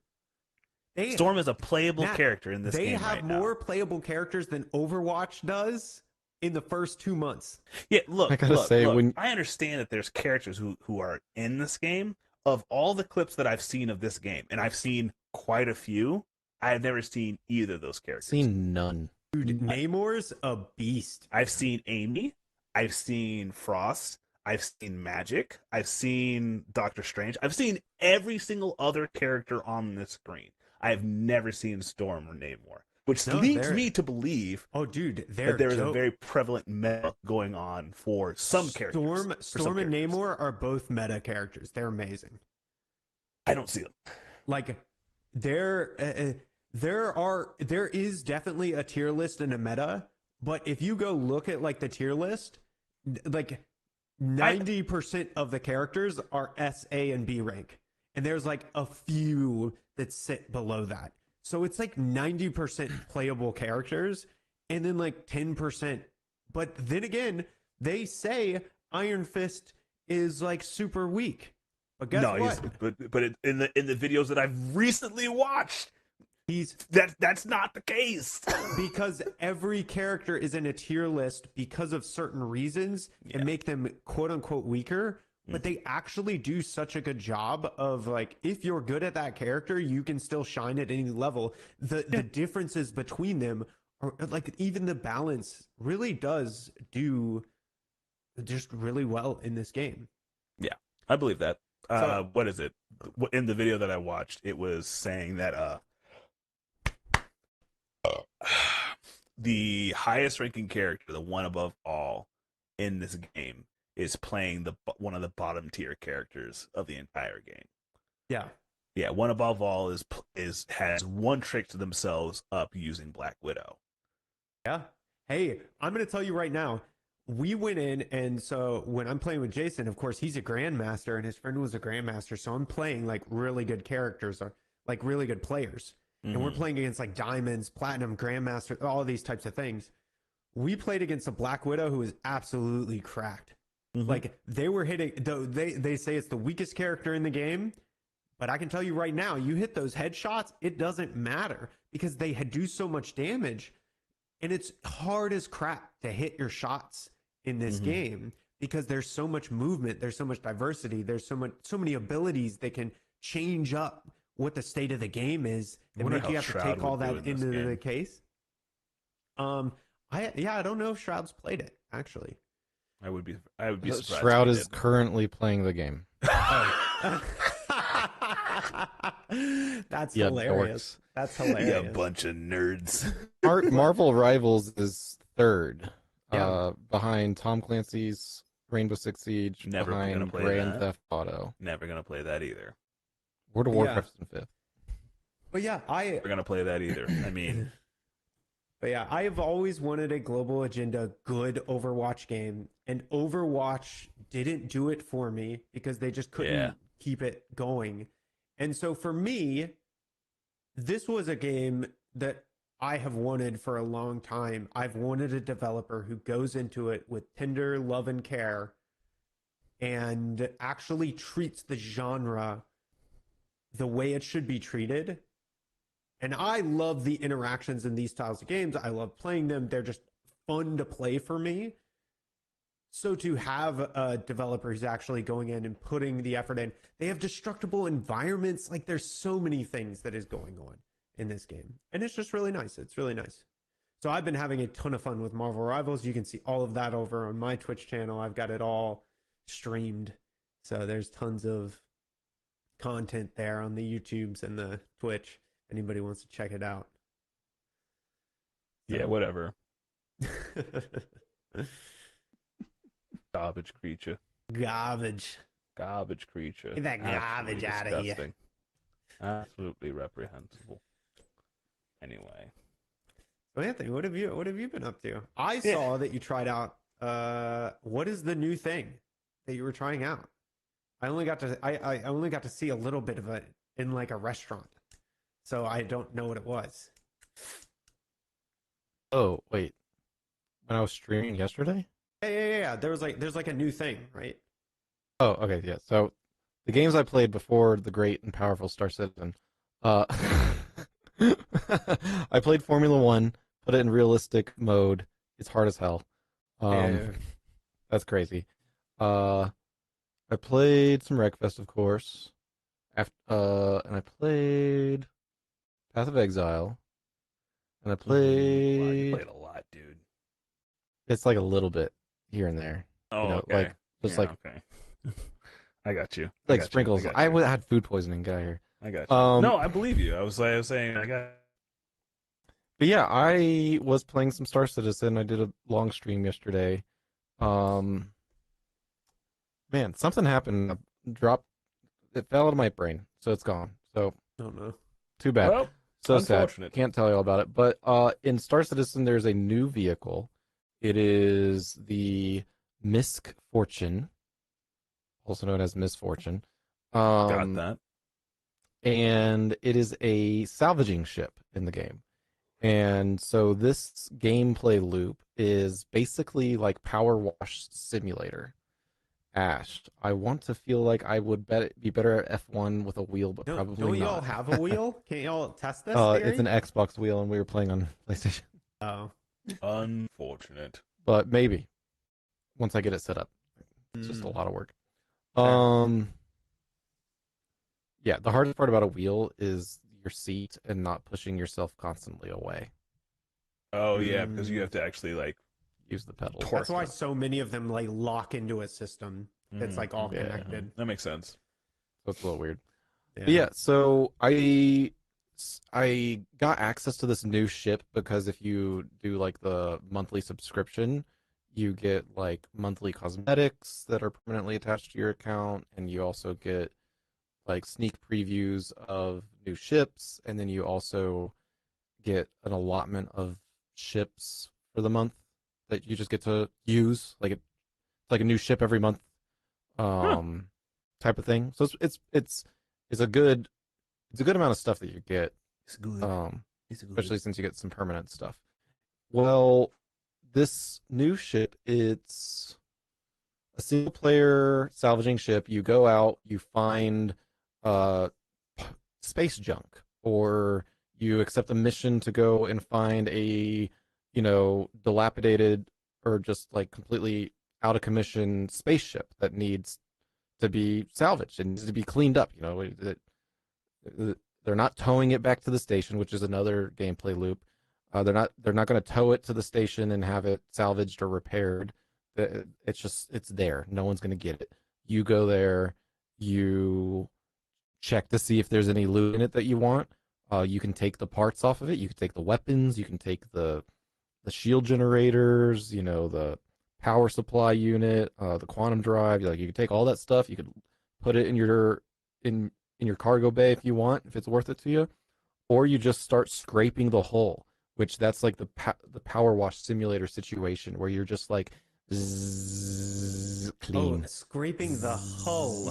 Storm is a playable character in this game. They have more playable characters than Overwatch does in the first 2 months. Yeah, look, I gotta say, I understand that there's characters who are in this game. Of all the clips that I've seen of this game, and I've seen quite a few, I have never seen either of those characters. Seen none. Dude, Namor's a beast. I've seen Amy. I've seen Frost. I've seen Magic. I've seen Doctor Strange. I've seen every single other character on this screen. I have never seen Storm or Namor, which leads me to believe, that there is a very prevalent meta going on for some characters. Storm and Namor are both meta characters. They're amazing. I don't see them. Like, there is definitely a tier list and a meta, but if you go look at like the tier list, like 90% of the characters are S, A, and B rank. And there's like a few that sit below that. So it's like 90% playable characters and then like 10%. But then again, they say Iron Fist is like super weak. But guess what? But in the videos that I've recently watched, that's not the case. Because every character is in a tier list because of certain reasons and make them quote unquote weaker. But they actually do such a good job of, like, if you're good at that character, you can still shine at any level. The differences between them are like, even the balance really does do just really well in this game. Yeah, I believe that. What is it? In the video that I watched, it was saying that the highest ranking character, the one above all in this game, is playing one of the bottom tier characters of the entire game. Yeah, one above all has one trick to themselves up using Black Widow. Yeah. Hey, I'm going to tell you right now, we went in, and so when I'm playing with Jason, of course, he's a grandmaster and his friend was a grandmaster, so I'm playing like really good characters, or like really good players. Mm-hmm. And we're playing against like diamonds, platinum, grandmaster, all these types of things. We played against a Black Widow who was absolutely cracked. Mm-hmm. Like, they were hitting, they say it's the weakest character in the game, but I can tell you right now, you hit those headshots, it doesn't matter because they do so much damage, and it's hard as crap to hit your shots in this game because there's so much movement, there's so much diversity, there's so many abilities that can change up what the state of the game is and make you have to take all that into the case. I don't know if Shroud's played it, actually. I would be surprised. Shroud is currently playing the game. That's hilarious. That's hilarious. Yeah, a bunch of nerds. Marvel Rivals is third, behind Tom Clancy's Rainbow Six Siege, behind Grand Theft Auto. Never gonna play that either. World of Warcraft's in fifth. But yeah, Never gonna play that either. I mean. But yeah, I have always wanted a global agenda good Overwatch game, and Overwatch didn't do it for me because they just couldn't keep it going. And so for me, this was a game that I have wanted for a long time. I've wanted a developer who goes into it with tender love and care and actually treats the genre the way it should be treated. And I love the interactions in these styles of games. I love playing them. They're just fun to play for me. So to have a developer who's actually going in and putting the effort in, they have destructible environments. Like there's so many things that is going on in this game. And it's just really nice. It's really nice. So I've been having a ton of fun with Marvel Rivals. You can see all of that over on my Twitch channel. I've got it all streamed. So there's tons of content there on the YouTubes and the Twitch. Anybody wants to check it out. Yeah, whatever. Garbage creature. Garbage. Garbage creature. Get that garbage out of here. Absolutely reprehensible. Anyway. So Anthony, what have you been up to? I saw that you tried out what is the new thing that you were trying out? I only got to see a little bit of it in like a restaurant. So I don't know what it was. Oh, wait. When I was streaming yesterday? Yeah. There's like a new thing, right? Oh, okay, yeah. So the games I played before the great and powerful Star Citizen, I played Formula One, put it in realistic mode. It's hard as hell. That's crazy. I played some Wreckfest, of course. And I played Path of Exile. And I played. Wow, you played a lot, dude. It's like a little bit here and there. Oh, you know, okay. like just like okay. I got you. like sprinkles. I had food poisoning. Get out of here. I got you. No, I believe you. I was saying I got. But yeah, I was playing some Star Citizen. I did a long stream yesterday. Man, something happened. It fell out of my brain, so it's gone. So I don't know. too bad. Well, So sad. unfortunate. Can't tell you all about it. But in Star Citizen, there's a new vehicle. It is the Misk Fortune, also known as Misfortune. Got that. And it is a salvaging ship in the game. And so this gameplay loop is basically like Power Wash Simulator. Ash, I want to feel like I would be better at F1 with a wheel, but probably don't not. y'all have a wheel? Can't y'all test this? It's an Xbox wheel, and we were playing on PlayStation. Oh, Unfortunate. But maybe once I get it set up. It's just a lot of work. Yeah, the hardest part about a wheel is your seat and not pushing yourself constantly away. Oh yeah, because you have to actually like use the pedal. That's why so many of them like lock into a system that's like all connected. That makes sense. So it's a little weird. Yeah, so I got access to this new ship because if you do like the monthly subscription, you get like monthly cosmetics that are permanently attached to your account, and you also get like sneak previews of new ships, and then you also get an allotment of ships for the month that you just get to use. Like it's like a new ship every month, type of thing. So it's a good amount of stuff that you get. It's good. Especially since you get some permanent stuff. Well, this new ship, it's a single player salvaging ship. You go out, you find space junk, or you accept a mission to go and find a, dilapidated or just like completely out of commission spaceship that needs to be salvaged and needs to be cleaned up. They're not towing it back to the station, which is another gameplay loop. They're not going to tow it to the station and have it salvaged or repaired. It's there. No one's going to get it. You go there, you check to see if there's any loot in it that you want. You can take the parts off of it. You can take the weapons. You can take the shield generators. The power supply unit, the quantum drive. You can take all that stuff. You could put it in your cargo bay if you want, if it's worth it to you, or you just start scraping the hull, which that's like the power wash simulator situation where you're just like clean. Oh, scraping the hull.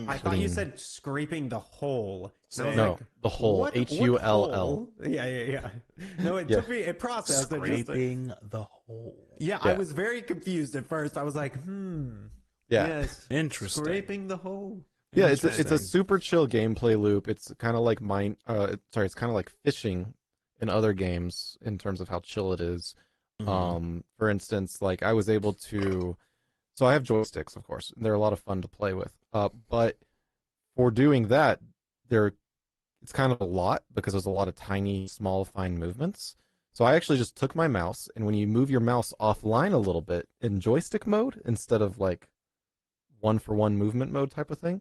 I thought you said scraping the hole. No, the hull. Hull. Yeah. No, it took me. It processed. Scraping the hole. Yeah, I was very confused at first. I was like, Yeah. Yes. Interesting. Scraping the hole. Yeah, it's a super chill gameplay loop. It's kind of like it's kind of like fishing in other games in terms of how chill it is. Mm-hmm. For instance, like I was able to So I have joysticks, of course. They're a lot of fun to play with. But for doing that, it's kind of a lot because there's a lot of tiny, small, fine movements. So I actually just took my mouse, and when you move your mouse offline a little bit in joystick mode instead of like one-for-one movement mode type of thing,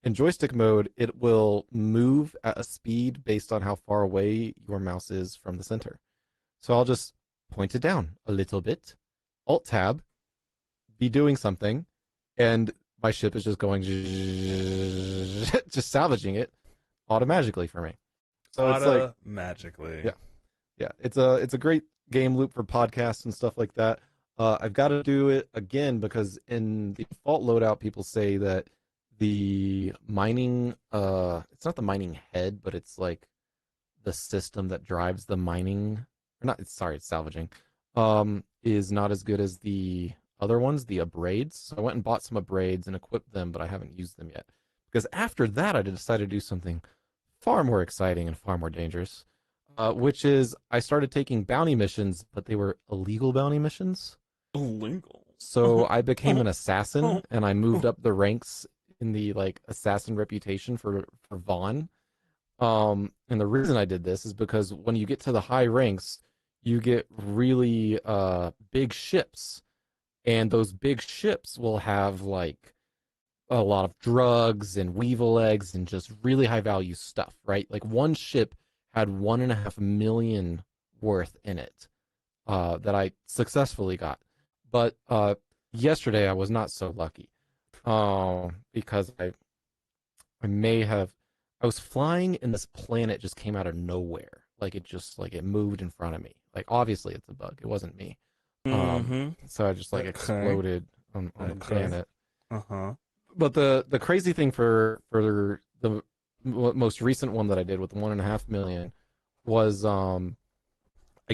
in joystick mode, it will move at a speed based on how far away your mouse is from the center. So I'll just point it down a little bit, Alt-Tab, be doing something, and my ship is just going, just salvaging it automatically for me. So it's like magically. Yeah, it's a great game loop for podcasts and stuff like that. I've got to do it again because in the default loadout, people say that the mining, it's not the mining head, but it's like the system that drives the mining. Or not, it's salvaging. Is not as good as the other ones, the abrades. So I went and bought some abrades and equipped them, but I haven't used them yet. Because after that, I decided to do something far more exciting and far more dangerous. Which is I started taking bounty missions, but they were illegal bounty missions. Illegal. So I became an assassin, and I moved up the ranks in the like assassin reputation for Vaughn. And the reason I did this is because when you get to the high ranks, you get really big ships, and those big ships will have like a lot of drugs and weevil eggs and just really high value stuff, right? Like one ship had 1.5 million worth in it that I successfully got. But yesterday I was not so lucky because I was flying and this planet just came out of nowhere. Like it moved in front of me. Like obviously it's a bug. It wasn't me. So I just exploded on the planet. But the crazy thing for the most recent one that I did with the 1.5 million was I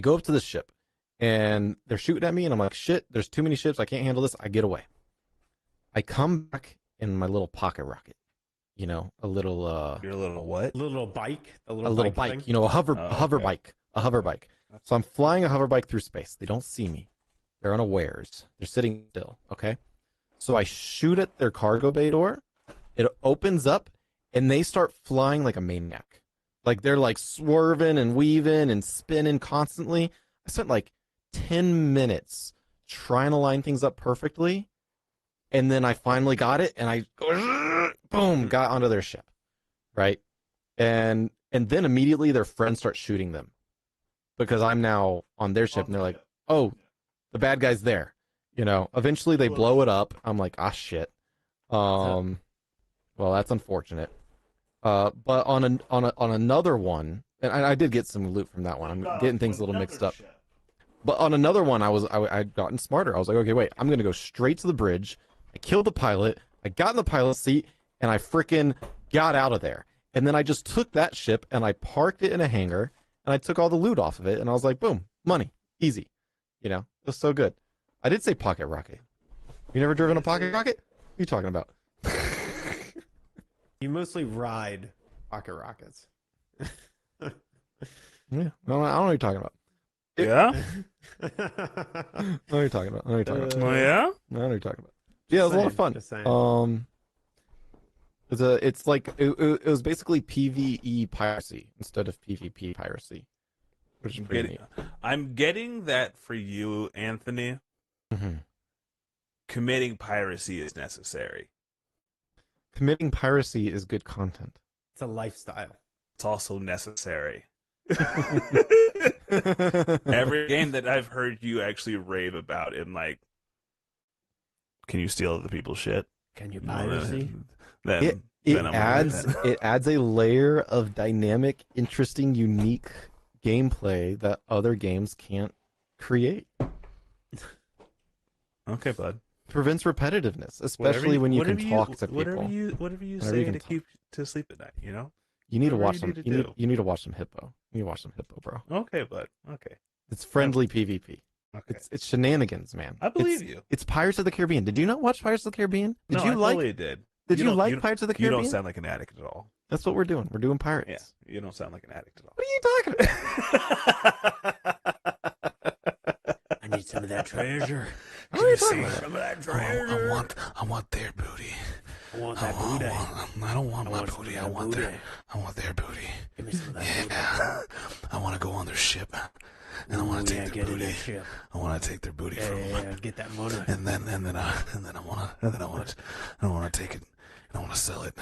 go up to the ship and they're shooting at me and I'm like, shit, there's too many ships, I can't handle this. I get away. I come back in my little pocket rocket, a little your little what? Little bike, a little bike, a hover bike. So I'm flying a hover bike through space. They don't see me. They're unawares. They're sitting still. Okay. So I shoot at their cargo bay door. It opens up. And they start flying like a maniac. Like they're like swerving and weaving and spinning constantly. I spent like 10 minutes trying to line things up perfectly. And then I finally got it and I boom, got onto their ship. Right. And then immediately their friends start shooting them because I'm now on their ship and they're like, oh, the bad guy's there. Eventually they blow it up. I'm like, ah, shit. Well, that's unfortunate. But on another one, and I did get some loot from that one. I'm getting things a little mixed up. But on another one, I'd gotten smarter. I was like, okay, wait, I'm gonna go straight to the bridge. I killed the pilot. I got in the pilot seat, and I freaking got out of there. And then I just took that ship and I parked it in a hangar, and I took all the loot off of it, and I was like, boom, money, easy. It was so good. I did say pocket rocket. You never driven a pocket rocket? What are you talking about? You mostly ride pocket rockets. Yeah, no, I don't know what you're talking about. Yeah? I know what you're talking about. Oh, yeah? I know what you're talking about. Yeah, it was a lot of fun. It was basically PvE piracy instead of PvP piracy, which is pretty neat. I'm getting that for you, Anthony. Mm-hmm. Committing piracy is necessary. Committing piracy is good content. It's a lifestyle. It's also necessary. Every game that I've heard you actually rave about, and like, can you steal other people's shit? Can you piracy? It adds a layer of dynamic, interesting, unique gameplay that other games can't create. Okay, bud. Prevents repetitiveness, especially when you can talk to people. Whatever you say to keep to sleep at night, You need to watch some. You need to watch some Hippo. You need to watch some Hippo, bro. Okay, bud. Okay. It's friendly PvP. Okay. It's shenanigans, man. I believe you. It's Pirates of the Caribbean. Did you not watch Pirates of the Caribbean? I totally did. Did you like Pirates of the Caribbean? You don't sound like an addict at all. That's what we're doing. We're doing pirates. Yeah, you don't sound like an addict at all. What are you talking about? I need some of that treasure. What are you talking Give me about? some of that treasure. I want their booty. I want that booty. I don't want my booty. I want their booty. Give me some of that booty. I want to go on their ship, and I want to take their booty. I want to take their booty from them. Get that money. And then I want to take it, and I want to sell it,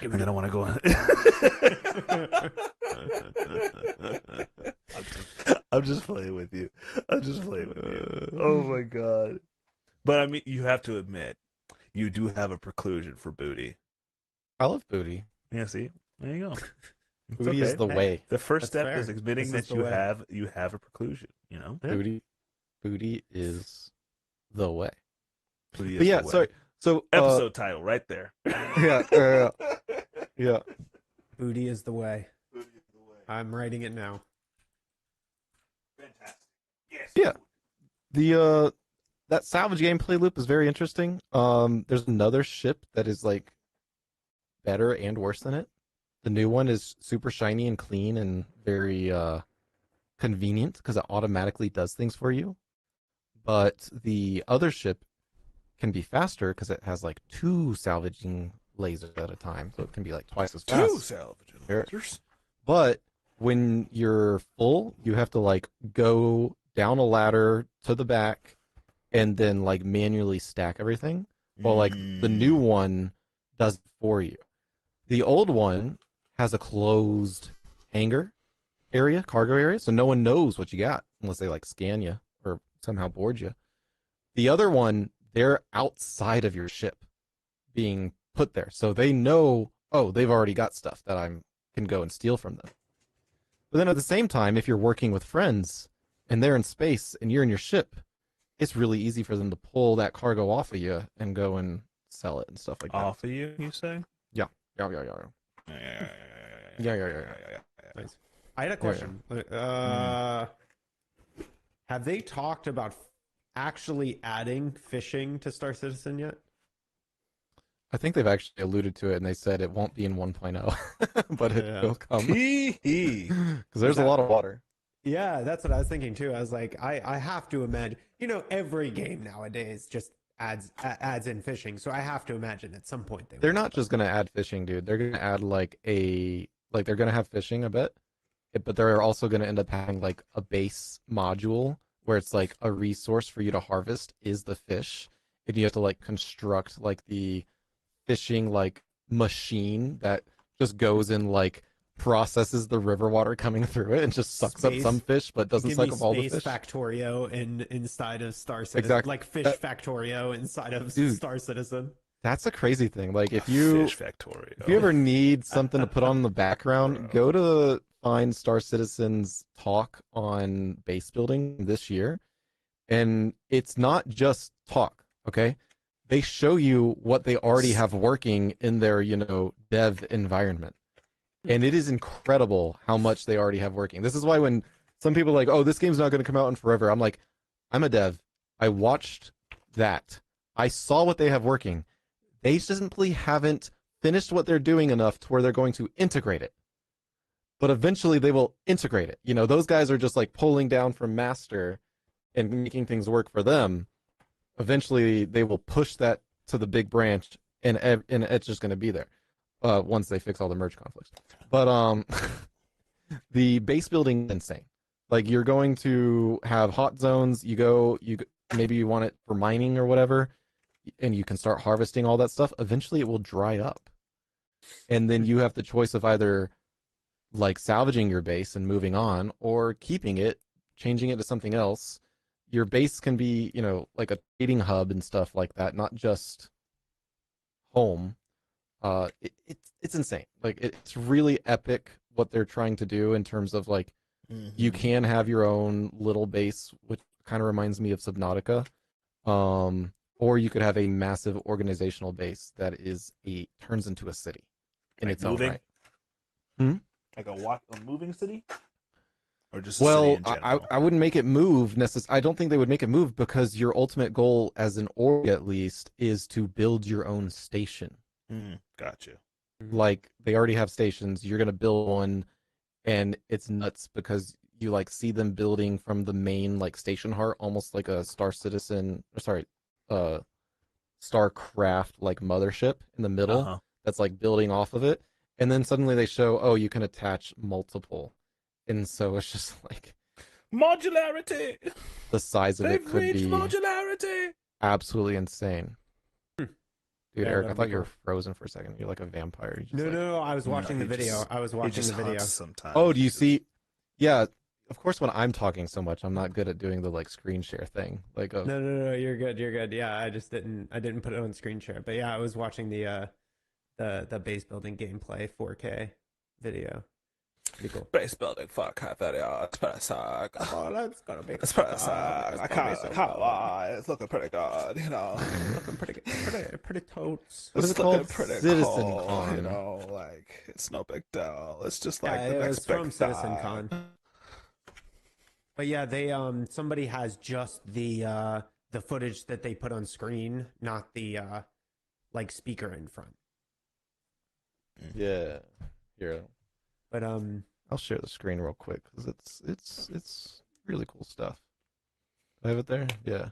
and then I want to go on. I'm just playing with you. Oh my god! But I mean, you have to admit, you do have a preclusion for booty. I love booty. Yeah, see, there you go. It's Booty is the way. The first That's step fair. is admitting This is that the way. you have a preclusion. You know, Yeah. Booty is the way. Booty is But yeah, the way. sorry. So Episode title right there. yeah. Booty is the way. I'm writing it now. Fantastic. Yes. Yeah. The that salvage gameplay loop is very interesting. There's another ship that is like better and worse than it. The new one is super shiny and clean and very convenient because it automatically does things for you. But the other ship can be faster because it has like 2 salvaging lasers at a time, so it can be like twice as fast. 2 salvaging Sure. lasers. But when you're full, you have to like go down a ladder to the back and then like manually stack everything. Well, like the new one does it for you. The old one has a closed hangar area, cargo area, so no one knows what you got unless they like scan you or somehow board you. The other one, they're outside of your ship being put there. So they know, oh, they've already got stuff that I can go and steal from them. But then at the same time, if you're working with friends and they're in space and you're in your ship, it's really easy for them to pull that cargo off of you and go and sell it and stuff like that. Off of you say? Yeah. Nice. I had a question. Have they talked about actually adding fishing to Star Citizen yet? I think they've actually alluded to it, and they said it won't be in 1.0, but it will come. Because there's a lot of water. Yeah, that's what I was thinking too. I was like, I have to imagine, every game nowadays just adds in fishing. So I have to imagine at some point They're not just going to add fishing, dude. They're going to add they're going to have fishing a bit, but they're also going to end up having like a base module where it's like a resource for you to harvest is the fish. And you have to like construct like the fishing like machine that just goes and like processes the river water coming through it and just sucks up some fish but doesn't suck up all the fish. Factorio inside of Star Citizen. Exactly. Like Fish Factorio inside of Star Citizen. That's a crazy thing. Like if you ever need something to put on the background, go to find Star Citizen's talk on base building this year. And it's not just talk, okay? They show you what they already have working in their, dev environment. And it is incredible how much they already have working. This is why when some people are like, oh, this game's not going to come out in forever, I'm like, I'm a dev. I watched that. I saw what they have working. They simply haven't finished what they're doing enough to where they're going to integrate it. But eventually they will integrate it. Those guys are just like pulling down from master and making things work for them. Eventually they will push that to the big branch and it's just going to be there once they fix all the merge conflicts. But the base building is insane. Like you're going to have hot zones. Maybe you want it for mining or whatever, and you can start harvesting all that stuff. Eventually it will dry up. And then you have the choice of either like salvaging your base and moving on or keeping it, changing it to something else. Your base can be, like a trading hub and stuff like that, not just home. It's insane. Like it's really epic what they're trying to do in terms of like you can have your own little base, which kind of reminds me of Subnautica. Or you could have a massive organizational base that turns into a city in its own right. Like a moving city? Or just I wouldn't make it move necessarily. I don't think they would make it move because your ultimate goal as an org at least is to build your own station. Gotcha. Like they already have stations. You're going to build one and it's nuts because you like see them building from the main like station heart, almost like a Star Citizen, or sorry, uh, Starcraft like mothership in the middle Uh-huh. that's like building off of it, and then suddenly they show, oh, you can attach multiple, and so it's just like Modularity. the size of it They've could reached be modularity. absolutely insane. Dude, Yeah, Eric, I that'd thought be you were cool. frozen for a second. You're like a vampire. You just No, like... no, I was No, watching the he video. just- I was He watching just the video. hunts sometimes. Oh, do He you just- see? Yeah, of course. When I'm talking so much, I'm not good at doing the like screen share thing. Like, No, no, no, you're good. You're good. Yeah, I didn't put it on screen share. But yeah, I was watching the base building gameplay 4K video. Pretty cool. Base building, fuck, I bet it's pretty sick. Oh, that's gonna be It's pretty sick. I can't lie. It's looking pretty good, you know. looking pretty totes. What is It's it looking called? pretty Citizen cool, Con. you know, like it's no big deal. It's just like Yeah, the it next was from big Citizen thing. Con. But yeah, they somebody has just the footage that they put on screen, not the like speaker in front. Yeah. Here, But I'll share the screen real quick because it's really cool stuff. Do I have it there? Yeah.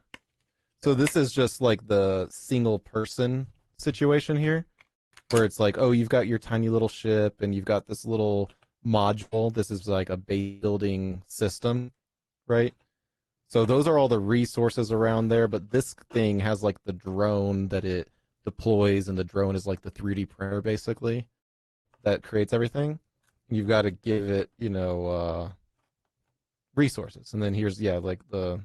So this is just like the single person situation here, where it's like, oh, you've got your tiny little ship and you've got this little module. This is like a base building system, right? So those are all the resources around there, but this thing has like the drone that it deploys, and the drone is like the 3D printer basically that creates everything. You've got to give it, resources. And then here's, yeah, like the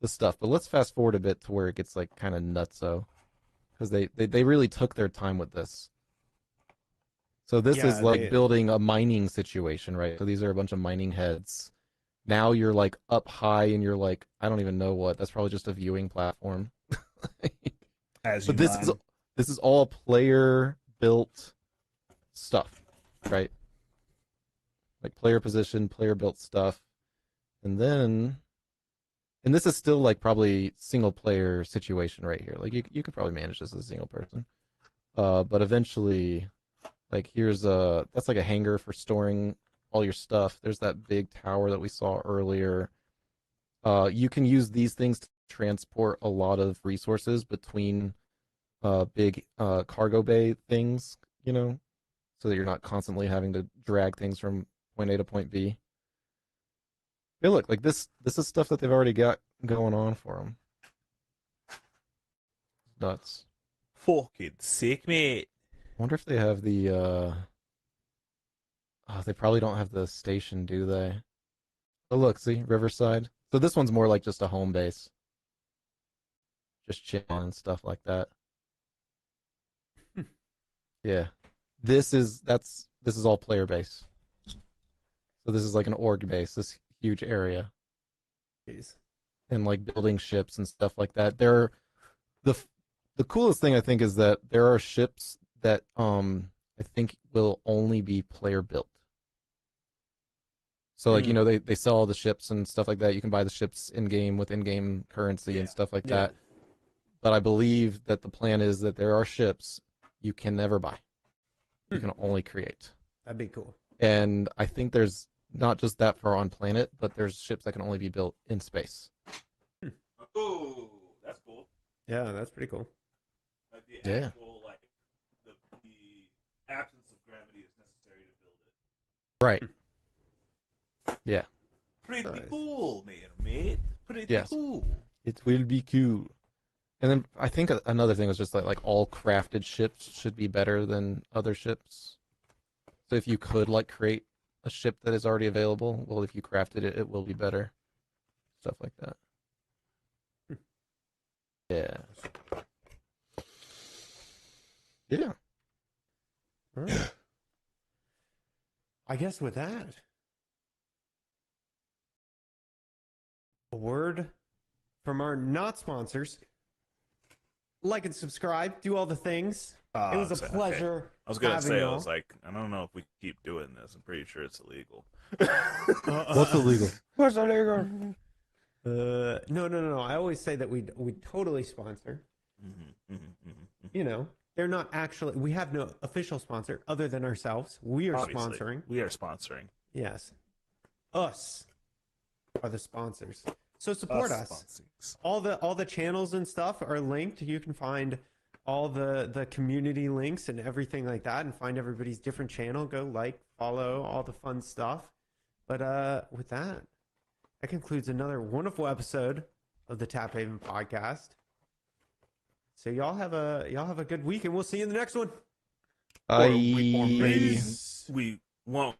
stuff. But let's fast forward a bit to where it gets like kind of nutso, because they really took their time with this. So this is Yeah, like building a mining situation, right? So these are a bunch of mining heads. Now you're like up high and you're like, I don't even know what. That's probably just a viewing platform. As you But this is all player built stuff, right? Like player position, player built stuff. And this is still like probably single player situation right here. Like you could probably manage this as a single person. But eventually, like here's that's like a hangar for storing all your stuff. There's that big tower that we saw earlier. You can use these things to transport a lot of resources between big cargo bay things, so that you're not constantly having to drag things from point A to point B. Hey, look, like this is stuff that they've already got going on for them. Nuts. fucking sick, mate. I wonder if they have the oh, they probably don't have the station, do they? Oh, look, see, Riverside. So this one's more like just a home base. Just chilling and stuff like that. Yeah. This is all player base. So this is like an org base, this huge area. jeez. And like building ships and stuff like that. The coolest thing I think is that there are ships that I think will only be player built. So like, they sell all the ships and stuff like that. You can buy the ships in game with in-game currency and stuff like that. But I believe that the plan is that there are ships you can never buy. You can only create. That'd be cool. And I think there's not just that far on planet, but there's ships that can only be built in space. Oh, that's cool. Yeah, that's pretty cool. Like the Yeah. actual, like the absence of gravity is necessary to build it. Right. Yeah. Pretty Nice. cool, mate. Pretty Yes. cool. It will be cool. And then I think another thing was just like all crafted ships should be better than other ships. So if you could like create a ship that is already available, well, if you crafted it, it will be better. Stuff like that. Yeah. Yeah. All right. I guess with that, a word from our not sponsors. Like and subscribe, do all the things. It was a Okay. pleasure. I was gonna having say, I y'all. was like, I don't know if we keep doing this. I'm pretty sure it's illegal. What's illegal? What's illegal? No. I always say that we totally sponsor. They're not actually. We have no official sponsor other than ourselves. We are Obviously, sponsoring. we are sponsoring. Yes. us are the sponsors. So support us. Sponsors. All the channels and stuff are linked. You can find all the community links and everything like that, and find everybody's different channel. Go like, follow, all the fun stuff. But with that concludes another wonderful episode of the Taphaven Podcast. So y'all have a good week, and we'll see you in the next one. Or we won't.